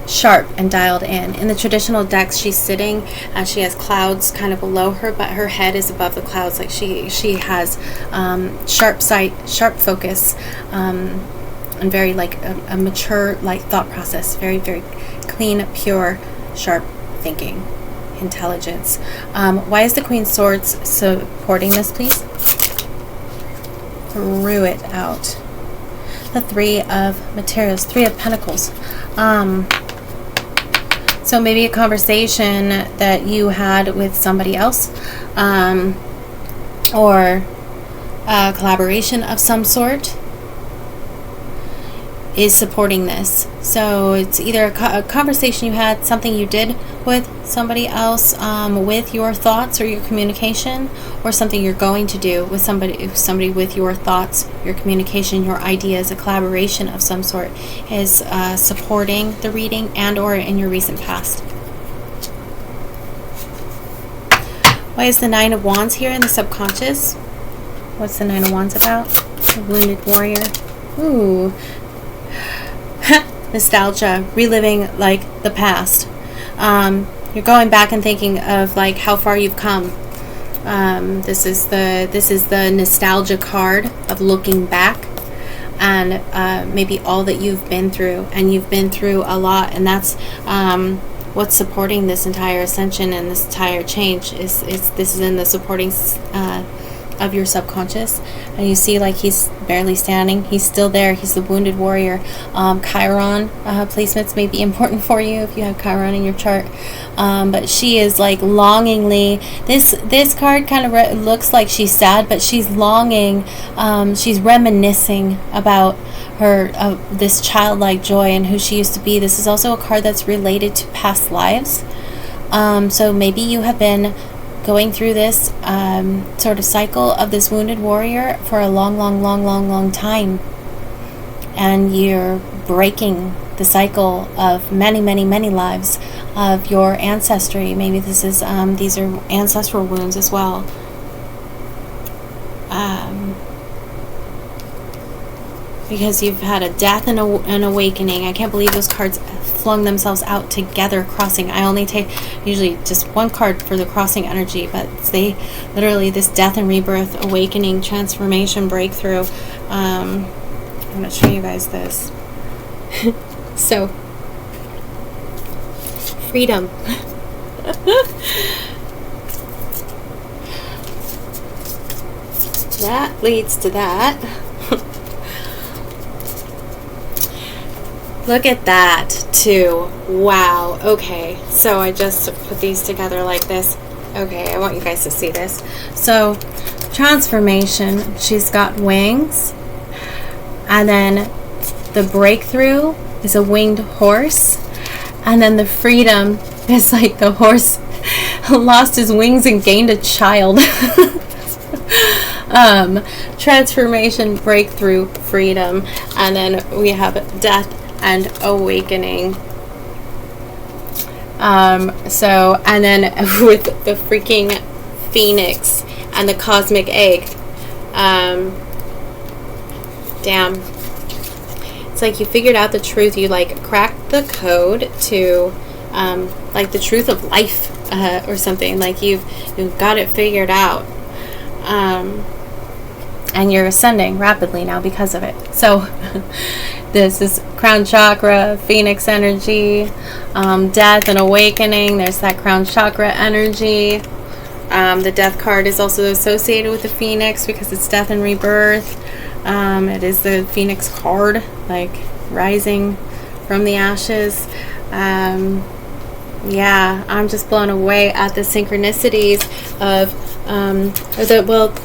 sharp and dialed in. In the traditional decks, she's sitting and she has clouds kind of below her, but her head is above the clouds. Like she has sharp sight, sharp focus, and very like a mature like thought process. Very, very clean, pure, sharp thinking, intelligence. Why is the Queen of Swords supporting this, please? Threw it out. The Three of Materials, Three of Pentacles. So maybe a conversation that you had with somebody else, or a collaboration of some sort is supporting this. So it's either a conversation you had, something you did with somebody else, with your thoughts or your communication, or something you're going to do with somebody with your thoughts, your communication, your ideas. A collaboration of some sort is supporting the reading and or in your recent past. Why is the Nine of Wands here in the subconscious? What's the Nine of Wands about? The wounded warrior. Ooh. Nostalgia, reliving like the past. You're going back and thinking of like how far you've come. This is the nostalgia card of looking back, and maybe all that you've been through, and you've been through a lot, and that's what's supporting this entire ascension and this entire change. This is in the supporting of your subconscious, and you see like he's barely standing, he's still there, he's the wounded warrior. Chiron placements may be important for you if you have Chiron in your chart, but she is like longingly, this card kind of looks like she's sad, but she's longing, she's reminiscing about her this childlike joy and who she used to be. This is also a card that's related to past lives, so maybe you have been going through this sort of cycle of this wounded warrior for a long time, and you're breaking the cycle of many, many, many lives of your ancestry. Maybe this is these are ancestral wounds as well. Because you've had a death and an awakening. I can't believe those cards flung themselves out together, crossing. I only take usually just one card for the crossing energy, but they literally, this death and rebirth, awakening, transformation, breakthrough. I'm going to show you guys this. So, freedom. That leads to that. Look at that, too. Wow. Okay, so I just put these together like this. Okay, I want you guys to see this. So, transformation, she's got wings. And then the breakthrough is a winged horse. And then the freedom is like the horse lost his wings and gained a child. Transformation, breakthrough, freedom. And then we have death and awakening. So, and then with the freaking phoenix and the cosmic egg. Damn. It's like you figured out the truth. You like cracked the code to like the truth of life or something. Like you've got it figured out. And you're ascending rapidly now because of it. So this is crown chakra, phoenix energy, death and awakening. There's that crown chakra energy. The death card is also associated with the phoenix because it's death and rebirth. It is the phoenix card, like rising from the ashes. Yeah, I'm just blown away at the synchronicities of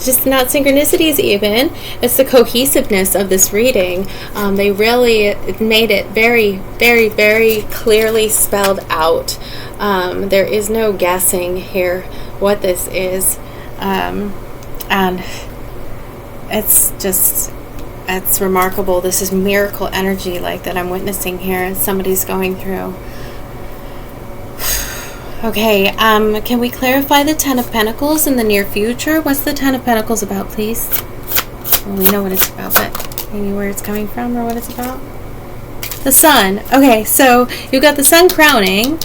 just not synchronicities even, it's the cohesiveness of this reading. They really made it very, very, very clearly spelled out. There is no guessing here what this is. And it's remarkable. This is miracle energy like that I'm witnessing here. Somebody's going through. Okay, can we clarify the Ten of Pentacles in the near future? What's the Ten of Pentacles about, please? Well, we know what it's about, but maybe where it's coming from or what it's about? The Sun. Okay, so you've got the Sun crowning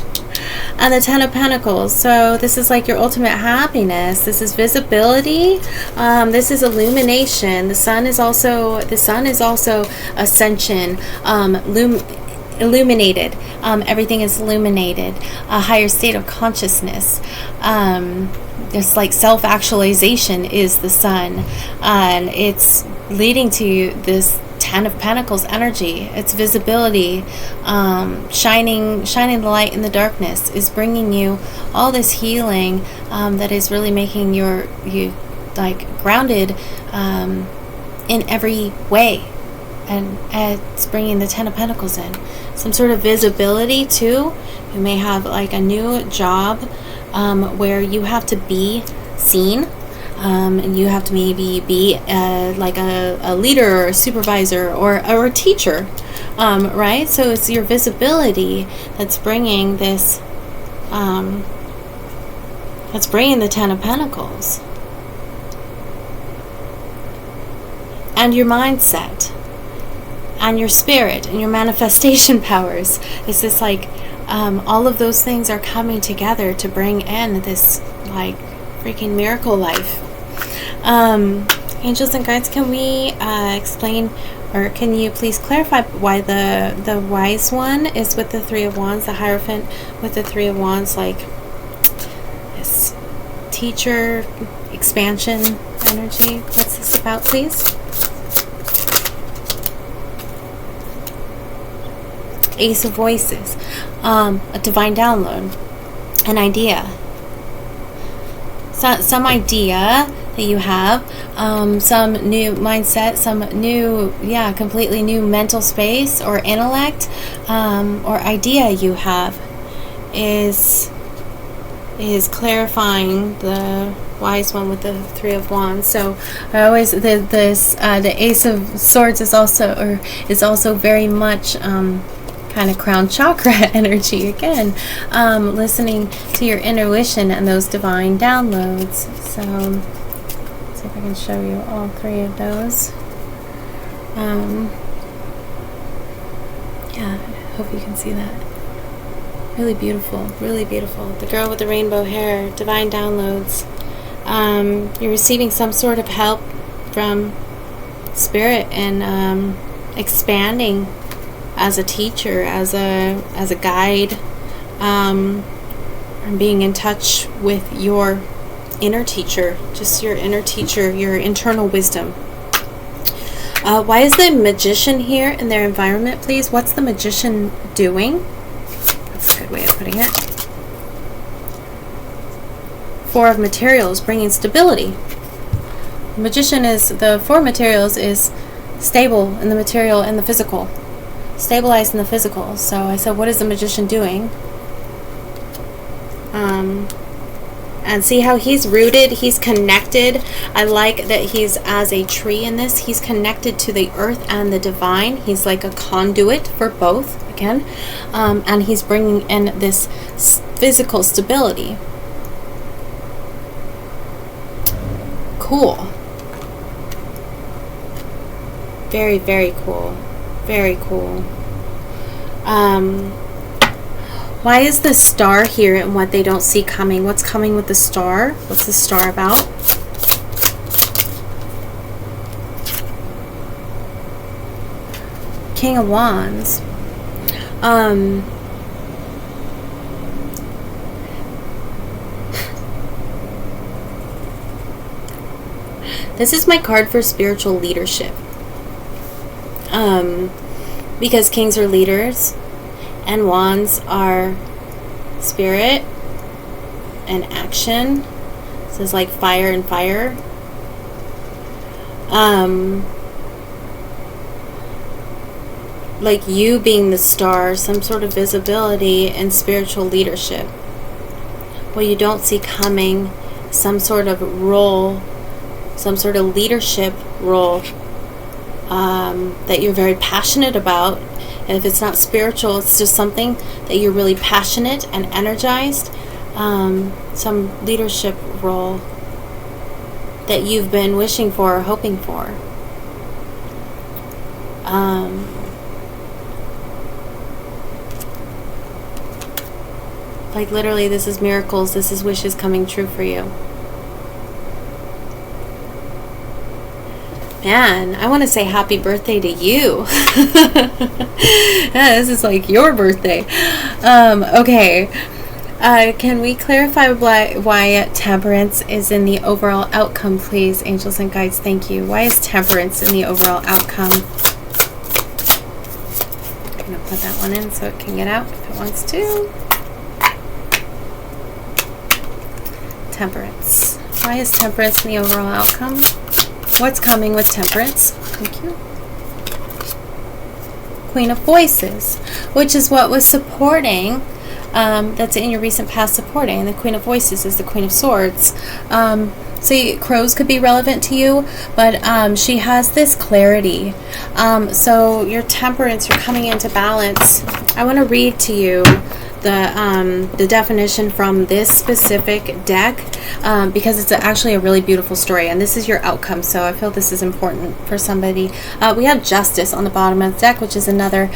and the Ten of Pentacles. So this is like your ultimate happiness. This is visibility. This is illumination. The sun is also ascension. Illuminated. Everything is illuminated. A higher state of consciousness. It's like self-actualization is the sun, and it's leading to this Ten of Pentacles energy. It's visibility, shining the light in the darkness is bringing you all this healing that is really making you like grounded in every way. And it's bringing the Ten of Pentacles in. Some sort of visibility too. You may have like a new job where you have to be seen. And you have to maybe be like a leader or a supervisor or a teacher. Right? So it's your visibility that's bringing this, that's bringing the Ten of Pentacles. And your mindset. And your spirit and your manifestation powers. It's just like all of those things are coming together to bring in this like freaking miracle life. Angels and guides, can we explain, or can you please clarify why the wise one is with the Three of Wands, the Hierophant with the Three of Wands, like this teacher expansion energy? What's this about, please? Ace of Voices, a divine download, an idea, some idea that you have, some new mindset, some new, completely new mental space or intellect, or idea you have is clarifying the wise one with the Three of Wands. So I always the Ace of Swords is also very much kind of crown chakra energy again. Listening to your intuition and those divine downloads. So let's see if I can show you all three of those. Yeah, I hope you can see that. Really beautiful, really beautiful. The girl with the rainbow hair, divine downloads. You're receiving some sort of help from spirit and expanding as a teacher, as a guide, and being in touch with your inner teacher, just your inner teacher, your internal wisdom. Why is the magician here in their environment, please? What's the magician doing? That's a good way of putting it. Four of materials, bringing stability. The magician is, the four materials is stable in the material and the physical. Stabilized in the physical. So I said, what is the magician doing? And see how he's rooted, he's connected. I like that he's as a tree in this. He's connected to the earth and the divine. He's like a conduit for both, again. And he's bringing in this physical stability. Cool. Very, very cool. Very cool. Why is the star here and what they don't see coming? What's coming with the star? What's the star about? King of Wands. This is my card for spiritual leadership. Because kings are leaders and wands are spirit and action. This is like fire and fire. Like you being the star, some sort of visibility and spiritual leadership. What you don't see coming, some sort of role, some sort of leadership role that you're very passionate about. And if it's not spiritual, it's just something that you're really passionate and energized. Some leadership role that you've been wishing for or hoping for. Like literally, this is miracles. This is wishes coming true for you. Man, I want to say happy birthday to you. Yeah, this is like your birthday. Okay. Can we clarify why temperance is in the overall outcome, please? Angels and guides, thank you. Why is temperance in the overall outcome? I'm going to put that one in so it can get out if it wants to. Temperance. Why is temperance in the overall outcome? What's coming with temperance? Thank you. Queen of Voices, which is what was supporting, that's in your recent past supporting. The Queen of Voices is the Queen of Swords. See, crows could be relevant to you, but she has this clarity. So your temperance, you're coming into balance. I want to read to you the definition from this specific deck because it's actually a really beautiful story, and this is your outcome, so I feel this is important for somebody. We have Justice on the bottom of the deck, which is another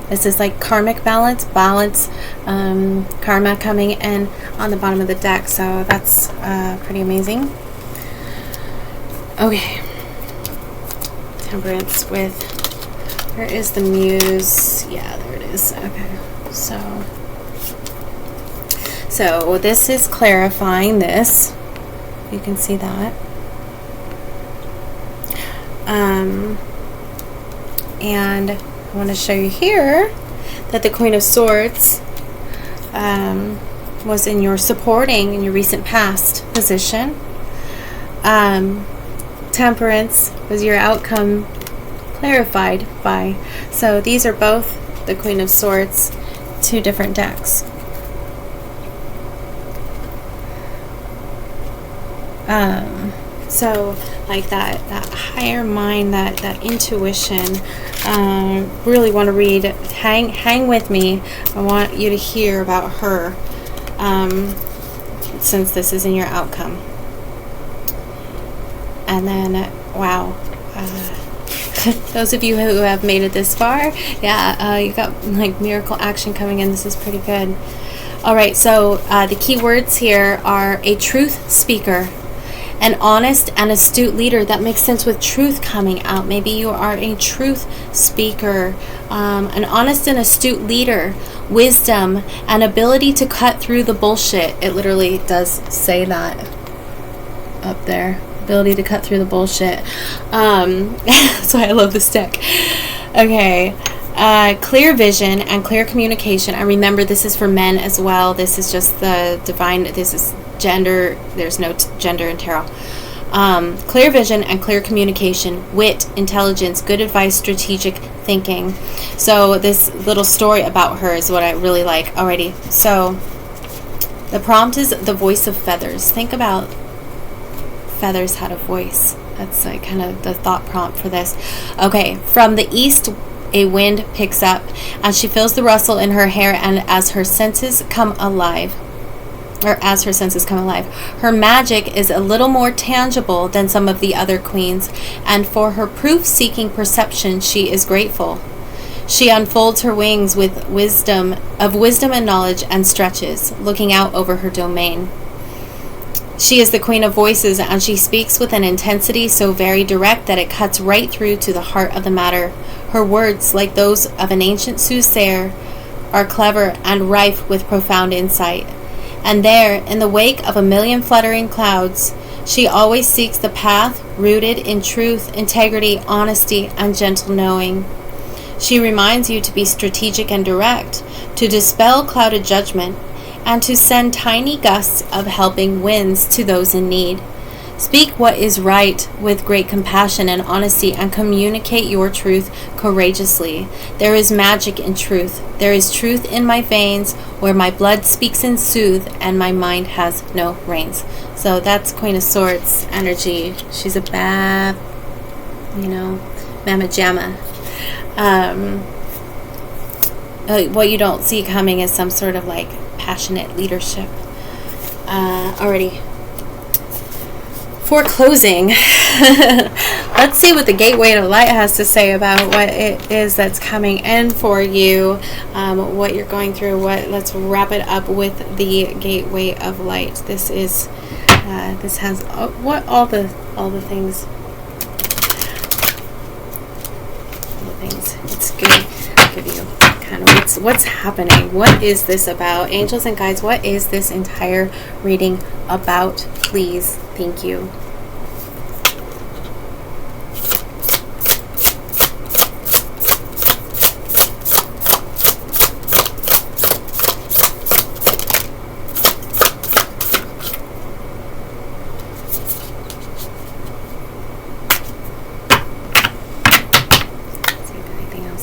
this is like karmic balance, karma coming in on the bottom of the deck, so that's pretty amazing. Okay, temperance with, where is the muse? Yeah, there it is. Okay, so this is clarifying this. You can see that. And I want to show you here that the Queen of Swords was in your supporting in your recent past position. Temperance was your outcome clarified by. So these are both the Queen of Swords, two different decks. So like that higher mind, that intuition, really want to read. Hang with me. I want you to hear about her, since this is in your outcome. And then, wow, those of you who have made it this far, yeah, you got like miracle action coming in. This is pretty good. All right, so the key words here are a truth speaker, an honest and astute leader. That makes sense with truth coming out. Maybe you are a truth speaker, an honest and astute leader, wisdom, and ability to cut through the bullshit. It literally does say that up there. Ability to cut through the bullshit. So I love this deck. Okay. Clear vision and clear communication. And remember, this is for men as well. This is just the divine. This is gender. There's no gender in tarot. Clear vision and clear communication, wit, intelligence, good advice, strategic thinking. So this little story about her is what I really like. Alrighty. So the prompt is the voice of feathers. Think about feathers had a voice. That's like kind of the thought prompt for this. Okay, from the east a wind picks up and she feels the rustle in her hair, and as her senses come alive, her magic is a little more tangible than some of the other queens, and for her proof-seeking perception she is grateful. She unfolds her wings with wisdom and knowledge and stretches, looking out over her domain. She is the queen of voices, and she speaks with an intensity so very direct that it cuts right through to the heart of the matter. Her words, like those of an ancient soothsayer, are clever and rife with profound insight. And there, in the wake of a million fluttering clouds, she always seeks the path rooted in truth, integrity, honesty, and gentle knowing. She reminds you to be strategic and direct, to dispel clouded judgment, and to send tiny gusts of helping winds to those in need. Speak what is right with great compassion and honesty, and communicate your truth courageously. There is magic in truth. There is truth in my veins, where my blood speaks in soothe, and my mind has no reins. So that's Queen of Swords energy. She's a bad, mamma jamma. What you don't see coming is some sort of like passionate leadership. Already. For closing, let's see what the Gateway to Light has to say about what it is that's coming in for you, what you're going through. Let's wrap it up with the Gateway of Light. This is this has all the things. It's good. I'll give you kind of what's happening. What is this about? Angels and guides, what is this entire reading about? Please. Thank you.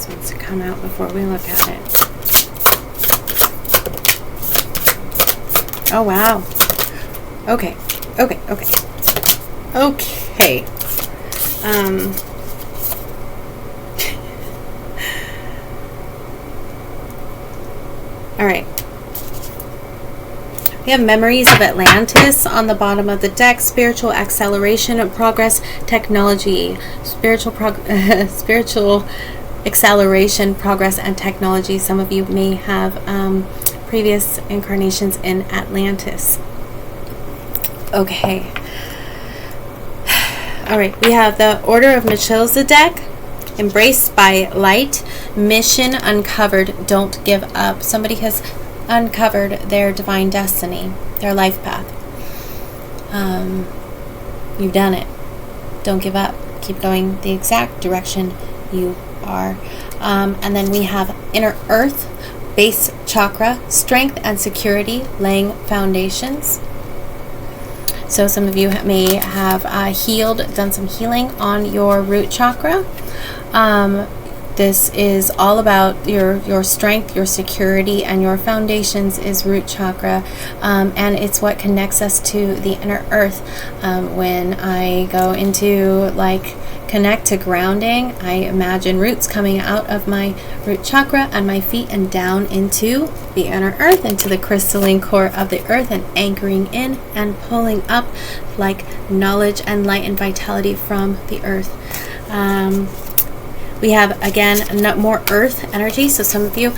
Wants to come out before we look at it. Oh wow. Okay. All right. We have Memories of Atlantis on the bottom of the deck. Spiritual acceleration, progress, technology. Spiritual acceleration, progress, and technology. Some of you may have previous incarnations in Atlantis. Okay. All right. We have the Order of Melchizedek, embraced by light, mission uncovered, don't give up. Somebody has uncovered their divine destiny, their life path. You've done it. Don't give up. Keep going the exact direction you are. And then we have Inner Earth, base chakra, strength and security, laying foundations. So some of you may have done some healing on your root chakra. this is all about your strength, your security, and your foundations is root chakra, and it's what connects us to the inner earth. When I go into like connect to grounding, I imagine roots coming out of my root chakra and my feet and down into the inner earth, into the crystalline core of the earth, and anchoring in and pulling up like knowledge and light and vitality from the earth. We have, again, more earth energy, so some of you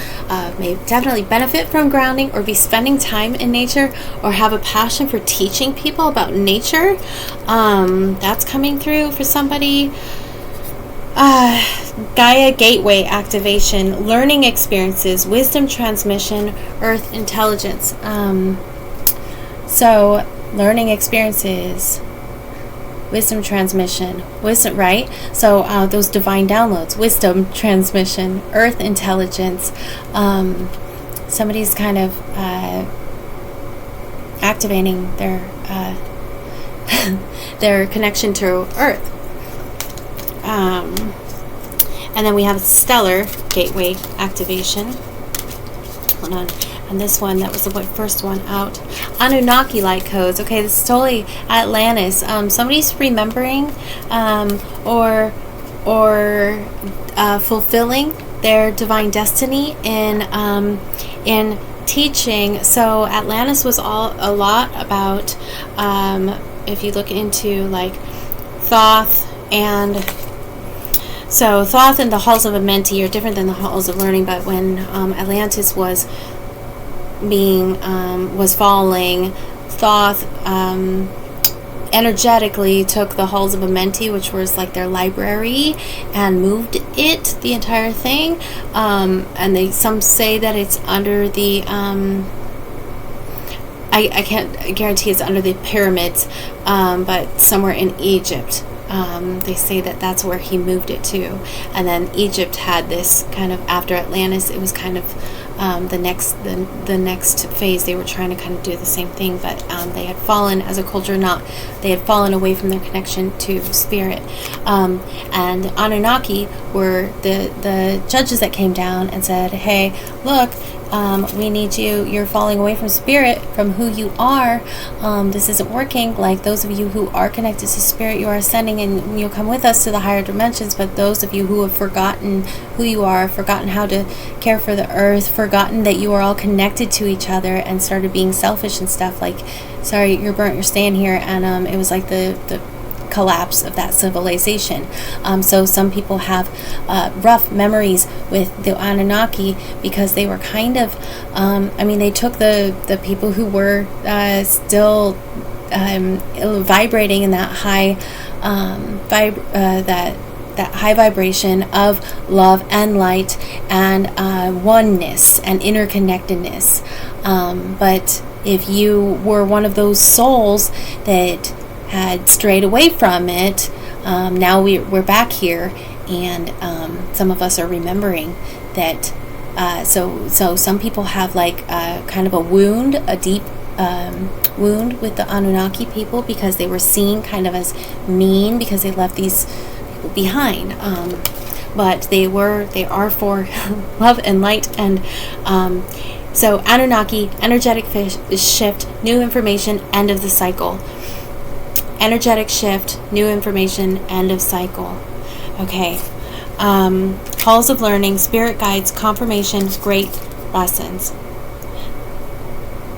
may definitely benefit from grounding or be spending time in nature or have a passion for teaching people about nature. That's coming through for somebody. Gaia gateway activation, learning experiences, wisdom transmission, earth intelligence. So learning experiences, wisdom transmission, wisdom, right? So those divine downloads, wisdom transmission, earth intelligence. Somebody's kind of activating their their connection to earth. And then we have stellar gateway activation. Hold on. And this one, that was the first one out. Anunnaki light codes. Okay, this is totally Atlantis. Somebody's remembering or fulfilling their divine destiny in teaching. So Atlantis was a lot about, if you look into like Thoth, and so Thoth and the halls of Amenti are different than the halls of learning, but when Atlantis was falling, Thoth energetically took the halls of Amenti, which was like their library, and moved it, the entire thing, and some say that it's under the I can't guarantee it's under the pyramids, but somewhere in Egypt. They say that that's where he moved it to, and then Egypt had this kind of, after Atlantis, it was kind of the next phase. They were trying to kind of do the same thing, but they had fallen as a culture. They had fallen away from their connection to spirit. And Anunnaki were the judges that came down and said, "Hey, look, we need you. You're falling away from spirit, from who you are. This isn't working. Like, those of you who are connected to spirit, you are ascending and you'll come with us to the higher dimensions. But those of you who have forgotten who you are, forgotten how to care for the earth, forgotten that you are all connected to each other, and started being selfish and stuff, like, sorry, you're burnt, you're staying here." And it was like the collapse of that civilization. So some people have rough memories with the Anunnaki because they were kind of, they took the people who were still vibrating in that high that high vibration of love and light and oneness and interconnectedness. But if you were one of those souls that had strayed away from it, now we're back here, and some of us are remembering that. So some people have like kind of a wound, a deep wound with the Anunnaki people, because they were seen kind of as mean because they left these people behind. But they are for love and light, and so Anunnaki, energetic shift, new information, end of the cycle. Energetic shift, new information, end of cycle. Okay. Halls of learning, spirit guides, confirmation, great lessons.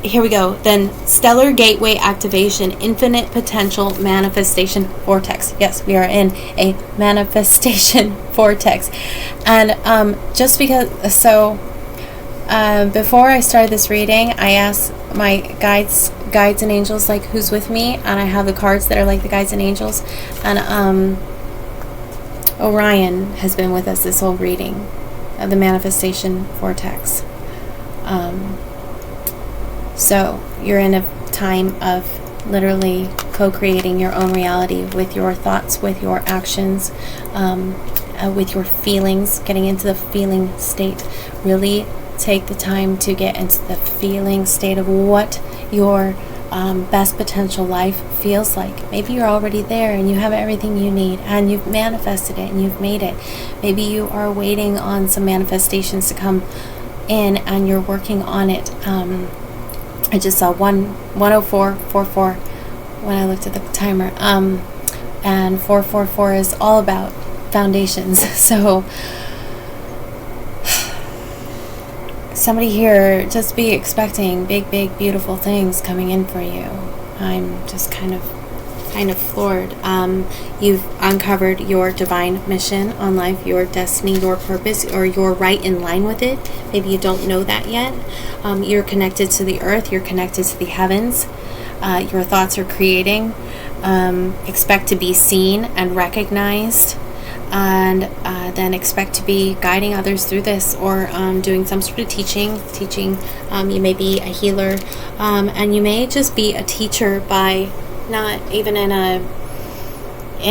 Here we go. Then stellar gateway activation, infinite potential manifestation vortex. Yes, we are in a manifestation vortex. And just because, before I started this reading, I asked my guides and angels, like, who's with me, and I have the cards that are like the guides and angels, and Orion has been with us this whole reading of the manifestation vortex. So you're in a time of literally co-creating your own reality with your thoughts, with your actions, with your feelings, getting into the feeling state. Really take the time to get into the feeling state of what your best potential life feels like. Maybe you're already there and you have everything you need and you've manifested it and you've made it. Maybe you are waiting on some manifestations to come in and you're working on it. I just saw 10444 when I looked at the timer. And 444 is all about foundations. So somebody here, just be expecting big, beautiful things coming in for you. I'm just kind of floored. You've uncovered your divine mission on life, your destiny, your purpose, or you're right in line with it. Maybe you don't know that yet. You're connected to the earth. You're connected to the heavens. Your thoughts are creating. Expect to be seen and recognized, and then expect to be guiding others through this, or doing some sort of teaching. You may be a healer, and you may just be a teacher by not even in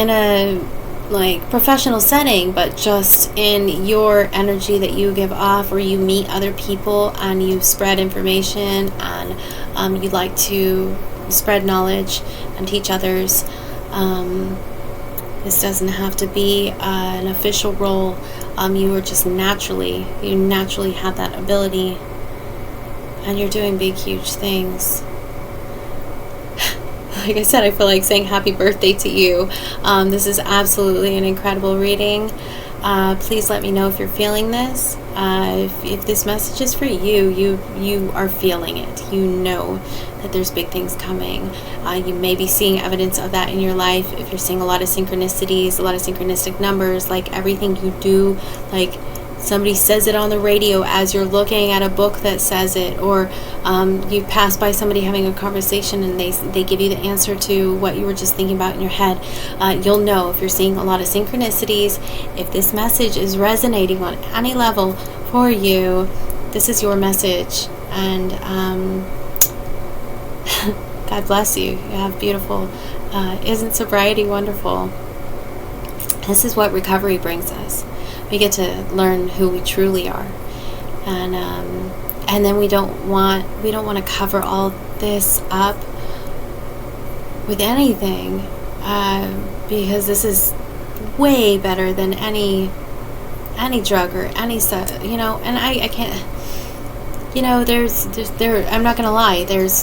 a like professional setting, but just in your energy that you give off, or you meet other people and you spread information, and you like to spread knowledge and teach others. This doesn't have to be an official role. You are just naturally have that ability, and you're doing big, huge things. Like I said, I feel like saying happy birthday to you. This is absolutely an incredible reading. Please let me know if you're feeling this. If this message is for you, you are feeling it. You know that there's big things coming. You may be seeing evidence of that in your life. If you're seeing a lot of synchronicities, a lot of synchronistic numbers, like everything you do, like somebody says it on the radio as you're looking at a book that says it, or you pass by somebody having a conversation and they give you the answer to what you were just thinking about in your head. You'll know if you're seeing a lot of synchronicities. If this message is resonating on any level for you, this is your message. And God bless you. You have beautiful, isn't sobriety wonderful? This is what recovery brings us. We get to learn who we truly are, and then we don't want to cover all this up with anything, because this is way better than any drug or any stuff, and I can't, there I'm not gonna lie, there's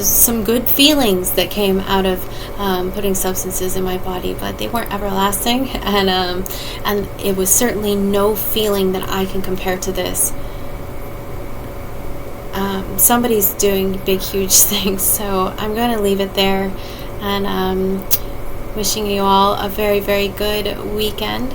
some good feelings that came out of putting substances in my body, but they weren't everlasting, and it was certainly no feeling that I can compare to this. Somebody's doing big, huge things, so I'm going to leave it there, and wishing you all a very, very good weekend.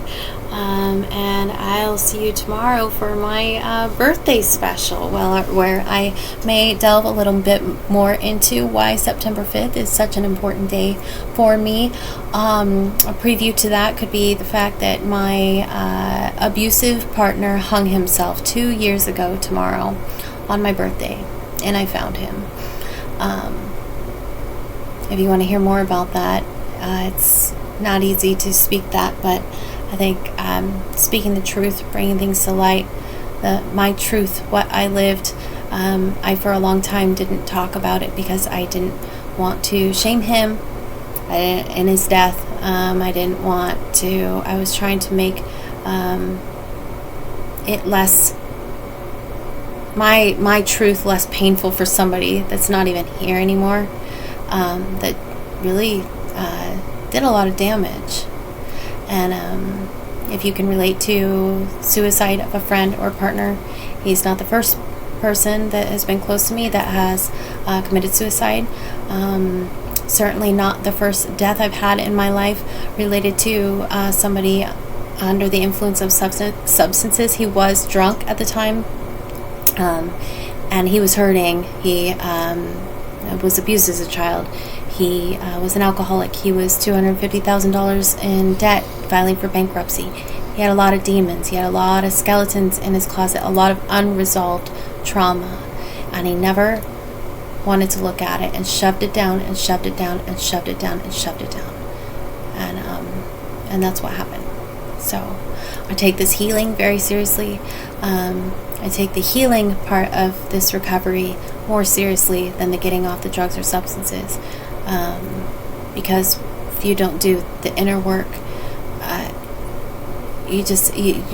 And I'll see you tomorrow for my birthday special, where I may delve a little bit more into why September 5th is such an important day for me. A preview to that could be the fact that my abusive partner hung himself 2 years ago tomorrow on my birthday, and I found him. If you want to hear more about that, it's not easy to speak that, but I think speaking the truth, bringing things to light, my truth, what I lived, I for a long time didn't talk about it because I didn't want to shame him in his death. I didn't want to, I was trying to make it less, my truth less painful for somebody that's not even here anymore, that really did a lot of damage. And if you can relate to suicide of a friend or partner, he's not the first person that has been close to me that has committed suicide. Certainly not the first death I've had in my life related to somebody under the influence of substances. He was drunk at the time, and he was hurting. He was abused as a child. He was an alcoholic. He was $250,000 in debt, filing for bankruptcy. He had a lot of demons. He had a lot of skeletons in his closet, a lot of unresolved trauma. And he never wanted to look at it, and shoved it down and shoved it down and shoved it down and shoved it down. And that's what happened. So I take this healing very seriously. I take the healing part of this recovery more seriously than the getting off the drugs or substances, because if you don't do the inner work, you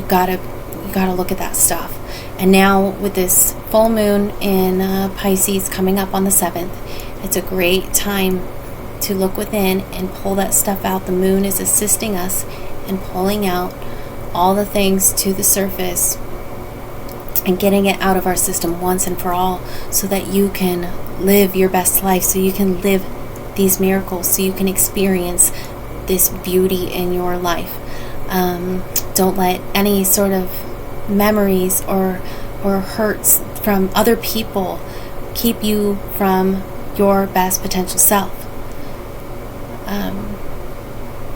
gotta look at that stuff. And now with this full moon in Pisces coming up on the 7th, it's a great time to look within and pull that stuff out. The moon is assisting us in pulling out all the things to the surface and getting it out of our system once and for all, so that you can live your best life, so you can live these miracles, so you can experience this beauty in your life. Don't let any sort of memories or hurts from other people keep you from your best potential self,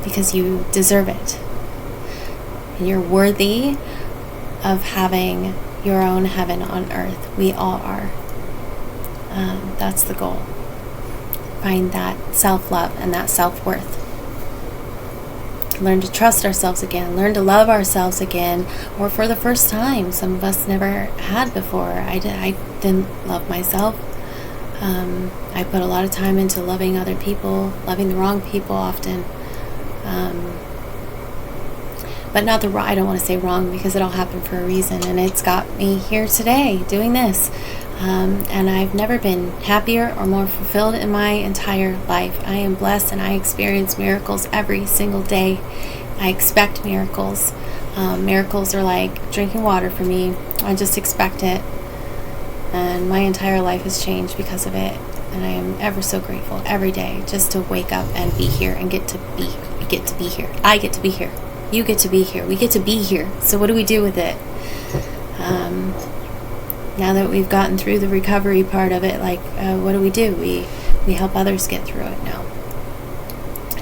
because you deserve it, and you're worthy of having your own heaven on earth. We all are. That's the goal. Find that self-love and that self-worth. Learn to trust ourselves again. Learn to love ourselves again, or for the first time. Some of us never had before. I didn't love myself. I put a lot of time into loving other people, loving the wrong people often. But not I don't want to say wrong, because it all happened for a reason, and it's got me here today doing this. And I've never been happier or more fulfilled in my entire life. I am blessed, and I experience miracles every single day. I expect miracles. Miracles are like drinking water for me. I just expect it. And my entire life has changed because of it. And I am ever so grateful every day just to wake up and be here and get to be here. I get to be here. You get to be here. We get to be here. So what do we do with it? Now that we've gotten through the recovery part of it, what do? We help others get through it now.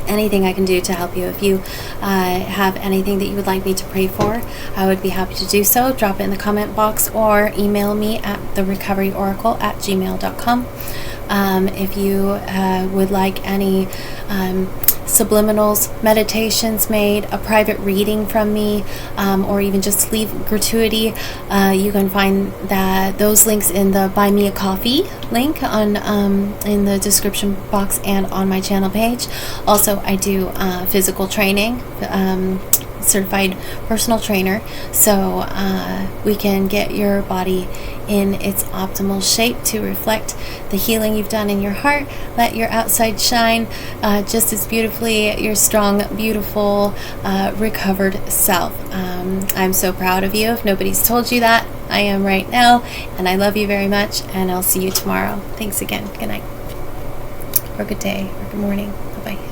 Anything I can do to help you. If you have anything that you would like me to pray for, I would be happy to do so. Drop it in the comment box or email me at therecoveryoracle@gmail.com. If you would like any subliminals meditations made, a private reading from me, or even just leave gratuity, you can find those links in the Buy Me a Coffee link on in the description box and on my channel page. Also, I do physical training, certified personal trainer, so we can get your body in its optimal shape to reflect the healing you've done in your heart. Let your outside shine just as beautifully your strong, beautiful, recovered self. I'm so proud of you. If nobody's told you that, I am right now, and I love you very much, and I'll see you tomorrow. Thanks again. Good night, or good day, or good morning.